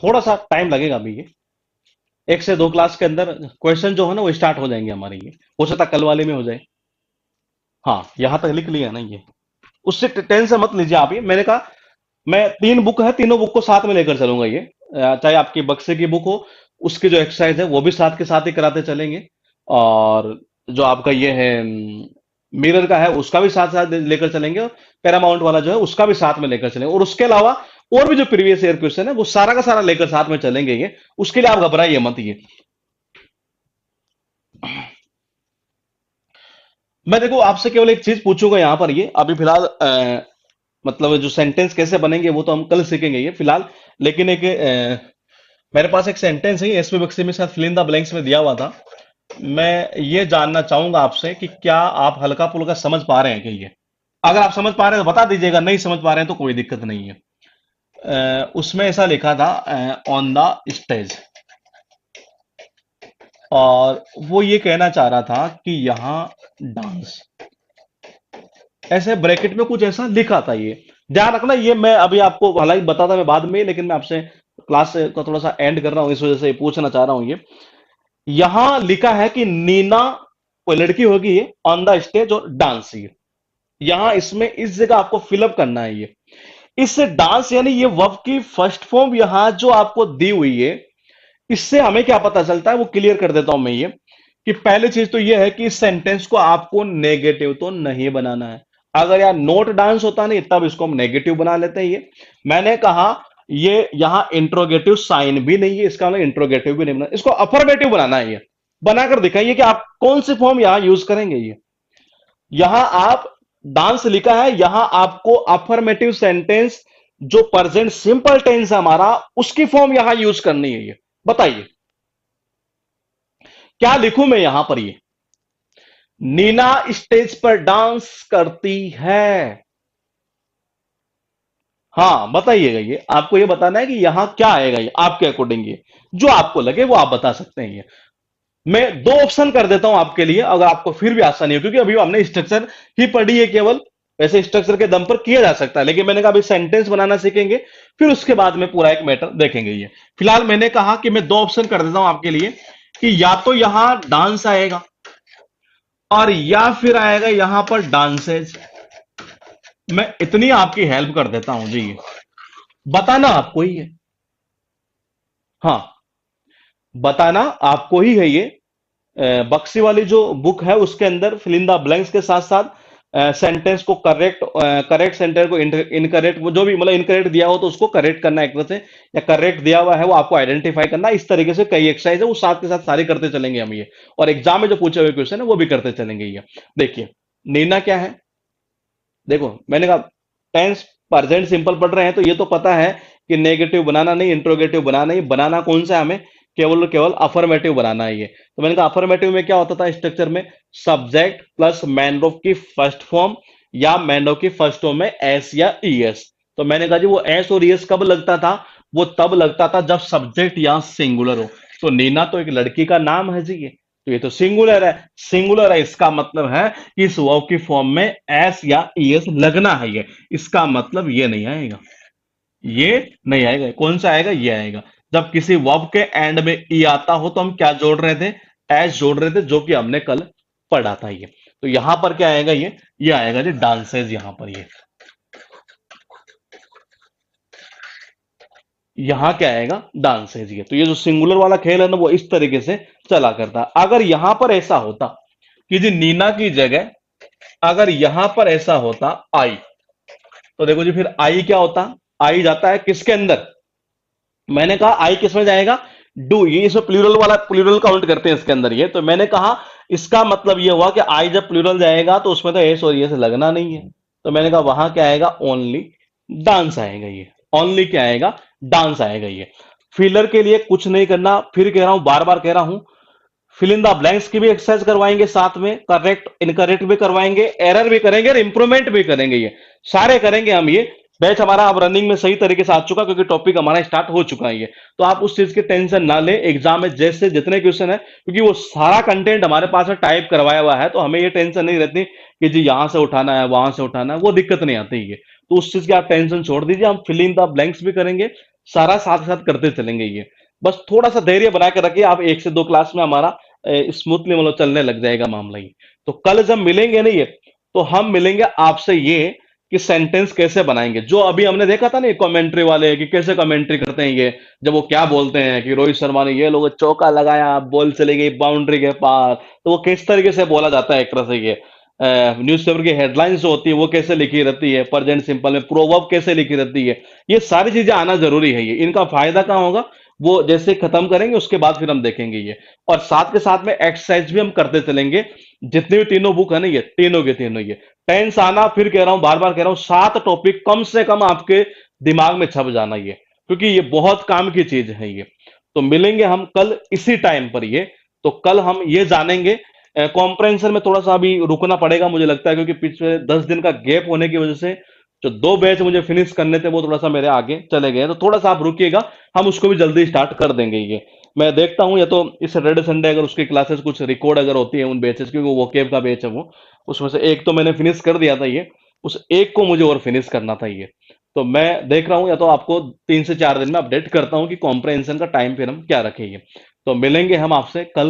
थोड़ा सा टाइम लगेगा अभी ये, 1 से 2 क्लास के अंदर क्वेश्चन जो है ना वो स्टार्ट हो जाएंगे हमारे, ये हो सकता है कल वाले में हो जाए। हाँ, यहां तक लिख लिया ना ये, उससे टेंशन मत लीजिए आप। ये मैंने कहा, मैं 3 बुक है, तीनों बुक को साथ में लेकर चलूंगा ये। चाहे आपकी बक्से की बुक हो, उसकी जो एक्सरसाइज है वो भी साथ के साथ ही कराते चलेंगे। और जो आपका ये है मिरर का है उसका भी साथ साथ लेकर चलेंगे, और पैरामाउंट वाला जो है उसका भी साथ में लेकर चलेंगे, और उसके अलावा और भी जो प्रीवियस ईयर क्वेश्चन है वो सारा का सारा लेकर साथ में चलेंगे ये। उसके लिए आप घबराइए मत ये। मैं देखो आपसे केवल एक चीज पूछूंगा यहाँ पर, ये अभी फिलहाल मतलब जो सेंटेंस कैसे बनेंगे वो तो हम कल सीखेंगे ये फिलहाल। लेकिन एक मेरे पास एक सेंटेंस है एसपी बक्सी में, शायद फिल इन द ब्लैंक्स में दिया हुआ था। मैं ये जानना चाहूंगा आपसे कि क्या आप हल्का फुल्का समझ पा रहे हैं कि ये, अगर आप समझ पा रहे हैं तो बता दीजिएगा, नहीं समझ पा रहे हैं तो कोई दिक्कत नहीं है। उसमें ऐसा लिखा था ऑन द स्टेज, और वो ये कहना चाह रहा था कि यहाँ डांस, ऐसे ब्रैकेट में कुछ ऐसा लिखा था ये। ध्यान रखना, ये मैं अभी आपको हालांकि बताता मैं बाद में, लेकिन मैं आपसे क्लास का थोड़ा सा एंड कर रहा हूं, इस वजह से पूछना चाह रहा हूं ये। यहां लिखा है कि नीना कोई लड़की होगी ये, ऑन द स्टेज और डांस ये। यहां इसमें इस जगह आपको फिलअप करना है ये। इस डांस यानी ये वर्ब की फर्स्ट फॉर्म यहां जो आपको दी हुई है, इससे हमें क्या पता चलता है वो क्लियर कर देता हूं मैं ये। कि पहली चीज तो ये है कि इस सेंटेंस को आपको नेगेटिव तो नहीं बनाना है। अगर यार नोट डांस होता नहीं तब इसको हम नेगेटिव बना लेते हैं ये। मैंने कहा ये यहां इंट्रोगेटिव साइन भी नहीं है, इसका मतलब इंट्रोगेटिव भी नहीं बना, इसको अफर्मेटिव बनाना है ये। बनाकर दिखाइए कि आप कौन सी फॉर्म यहां यूज करेंगे ये। यहां आप डांस लिखा है, यहां आपको अफर्मेटिव सेंटेंस जो प्रेजेंट सिंपल टेंस है हमारा, उसकी फॉर्म यहां यूज करनी है ये। बताइए क्या लिखूं मैं यहां पर ये। नीना स्टेज पर डांस करती है। हाँ बताइएगा, ये आपको ये बताना है कि यहां क्या आएगा ये आपके अकॉर्डिंग, ये जो आपको लगे वो आप बता सकते हैं ये। मैं 2 ऑप्शन कर देता हूं आपके लिए, अगर आपको फिर भी आसानी हो, क्योंकि अभी हमने स्ट्रक्चर ही पढ़ी है केवल। वैसे स्ट्रक्चर के दम पर किया जा सकता है, लेकिन मैंने कहा अभी सेंटेंस बनाना सीखेंगे, फिर उसके बाद में पूरा एक मैटर देखेंगे ये। फिलहाल मैंने कहा कि मैं 2 ऑप्शन कर देता हूं आपके लिए, कि या तो यहां डांस आएगा, और या फिर आएगा यहां पर डांसेज। मैं इतनी आपकी हेल्प कर देता हूं जी, ये बताना आपको ही है। हाँ, बताना आपको ही है ये। बक्सी वाली जो बुक है उसके अंदर फिल इन द ब्लैंक्स के साथ साथ सेंटेंस को करेक्ट, करेक्ट सेंटेंस को इनकरेक्ट, वो जो भी मतलब इनकरेक्ट दिया हो तो उसको करेक्ट करना एक तरह से, या करेक्ट दिया हुआ है वो आपको आइडेंटिफाई करना। इस तरीके से कई एक्सरसाइज है वो साथ के साथ सारी करते चलेंगे हम ये, और एग्जाम में जो पूछे हुए क्वेश्चन है वो भी करते चलेंगे ये। देखिए नीना क्या है, देखो मैंने कहा टेंस प्रेजेंट सिंपल पढ़ रहे हैं तो ये तो पता है कि नेगेटिव बनाना नहीं, इंट्रोगेटिव बनाना नहीं, बनाना कौन सा है हमें, केवल केवल अफर्मेटिव बनाना है ये। तो मैंने कहा अफर्मेटिव में क्या होता था स्ट्रक्चर में, सब्जेक्ट प्लस मैन ऑफ की फर्स्ट फॉर्म, या मैन ऑफ की फर्स्ट फॉर्म में एस या ईएस। तो मैंने कहा जी वो एस और ईएस कब लगता था, वो तब लगता था जब सब्जेक्ट यहां सिंगुलर हो। तो नीना तो एक लड़की का नाम है जी ये, तो ये तो सिंगुलर है। सिंगुलर है इसका मतलब है कि इस वर्ब की फॉर्म में एस या ईएस लगना है ये। इसका मतलब ये नहीं आएगा, ये नहीं आएगा। कौन सा आएगा, ये आएगा। जब किसी वर्ब के एंड में ई आता हो तो हम क्या जोड़ रहे थे, एस जोड़ रहे थे, जो कि हमने कल पढ़ा था ये। तो यहां पर क्या आएगा, ये आएगा जी डांसेज। यहां पर ये, यहां क्या आएगा, डांसेज। ये तो ये जो सिंगुलर वाला खेल है ना वो इस तरीके से चला करता। अगर यहां पर ऐसा होता कि जी नीना की जगह अगर यहां पर ऐसा होता आई, तो देखो जी फिर आई क्या होता, आई जाता है किसके अंदर, मैंने कहा आई किसमें जाएगा, डू। ये इसमें प्लूरल वाला, प्लूरल काउंट करते हैं इसके अंदर ये। तो मैंने कहा इसका मतलब ये हुआ कि आई जब प्लूरल जाएगा तो उसमें तो एस और ये से लगना नहीं है। तो मैंने कहा वहां क्या आएगा, ओनली डांस आएगा ये। ओनली क्या आएगा, डांस आएगा ये। फिलर के लिए कुछ नहीं करना, फिर कह रहा हूं, बार बार कह रहा हूं, फिल इन द ब्लैंक्स की भी एक्सरसाइज करवाएंगे साथ में, करेक्ट इनकरेक्ट भी करवाएंगे, एरर भी करेंगे और इंप्रूवमेंट भी करेंगे, ये सारे करेंगे हम ये। बैच हमारा अब रनिंग में सही तरीके से आ चुका, क्योंकि टॉपिक हमारा स्टार्ट हो चुका है ये। तो आप उस चीज की टेंशन ना ले, एग्जाम में जैसे जितने क्वेश्चन है, क्योंकि वो सारा कंटेंट हमारे पास में टाइप करवाया हुआ है, तो हमें ये टेंशन नहीं रहती कि जी यहां से उठाना है वहां से उठाना है, वो दिक्कत नहीं आती है। तो उस चीज की आप टेंशन छोड़ दीजिए, हम फिल इन द ब्लैंक्स भी करेंगे, सारा साथ साथ करते चलेंगे ये। बस थोड़ा सा धैर्य बना के रखिए, आप 1 से 2 क्लास में हमारा स्मूथली मतलब चलने लग जाएगा मामला ही। तो कल जब मिलेंगे नहीं ये, तो हम मिलेंगे आपसे ये कि सेंटेंस कैसे बनाएंगे, जो अभी हमने देखा था ना कमेंट्री वाले कि कैसे कमेंट्री करते हैं ये, जब वो क्या बोलते हैं कि रोहित शर्मा ने ये लोग चौका लगाया, बॉल चली गई बाउंड्री के पार, तो वो किस तरीके से बोला जाता है एक तरह से ये न्यूज़पेपर की हेडलाइंस जो होती है वो कैसे लिखी रहती है, प्रेजेंट सिंपल में प्रोवर्ब कैसे लिखी रहती है, ये सारी चीजें आना जरूरी है। ये इनका फायदा कहाँ होगा, वो जैसे खत्म करेंगे उसके बाद फिर हम देखेंगे ये। और साथ के साथ में एक्सरसाइज भी हम करते चलेंगे, जितने भी तीनों बुक है ना ये तीनों के तीनों ये टेंस आना, फिर कह रहा हूं बार बार कह रहा हूं 7 टॉपिक कम से कम आपके दिमाग में छप जाना ये, क्योंकि ये बहुत काम की चीज है ये। तो मिलेंगे हम कल इसी टाइम पर ये। तो कल हम ये जानेंगे, कॉम्प्रेंशन में थोड़ा सा अभी रुकना पड़ेगा मुझे लगता है, क्योंकि पिछले 10 दिन का गैप होने की वजह से जो 2 बैच मुझे फिनिश करने थे वो थोड़ा सा मेरे आगे चले गए हैं। तो थोड़ा सा आप रुकिएगा, हम उसको भी जल्दी स्टार्ट कर देंगे ये। मैं देखता हूं या तो इस सैटरडे संडे अगर उसकी क्लासेस कुछ रिकॉर्ड अगर होती है उन बैचेस, क्योंकि वो केब का बैच है वो, उसमें से एक तो मैंने फिनिश कर दिया था ये, उस एक को मुझे और फिनिश करना था ये। तो मैं देख रहा हूं या तो आपको 3 से 4 दिन में अपडेट करता हूं कि कॉम्प्रहेंशन का टाइम फिर हम क्या रखेंगे। तो मिलेंगे हम आपसे कल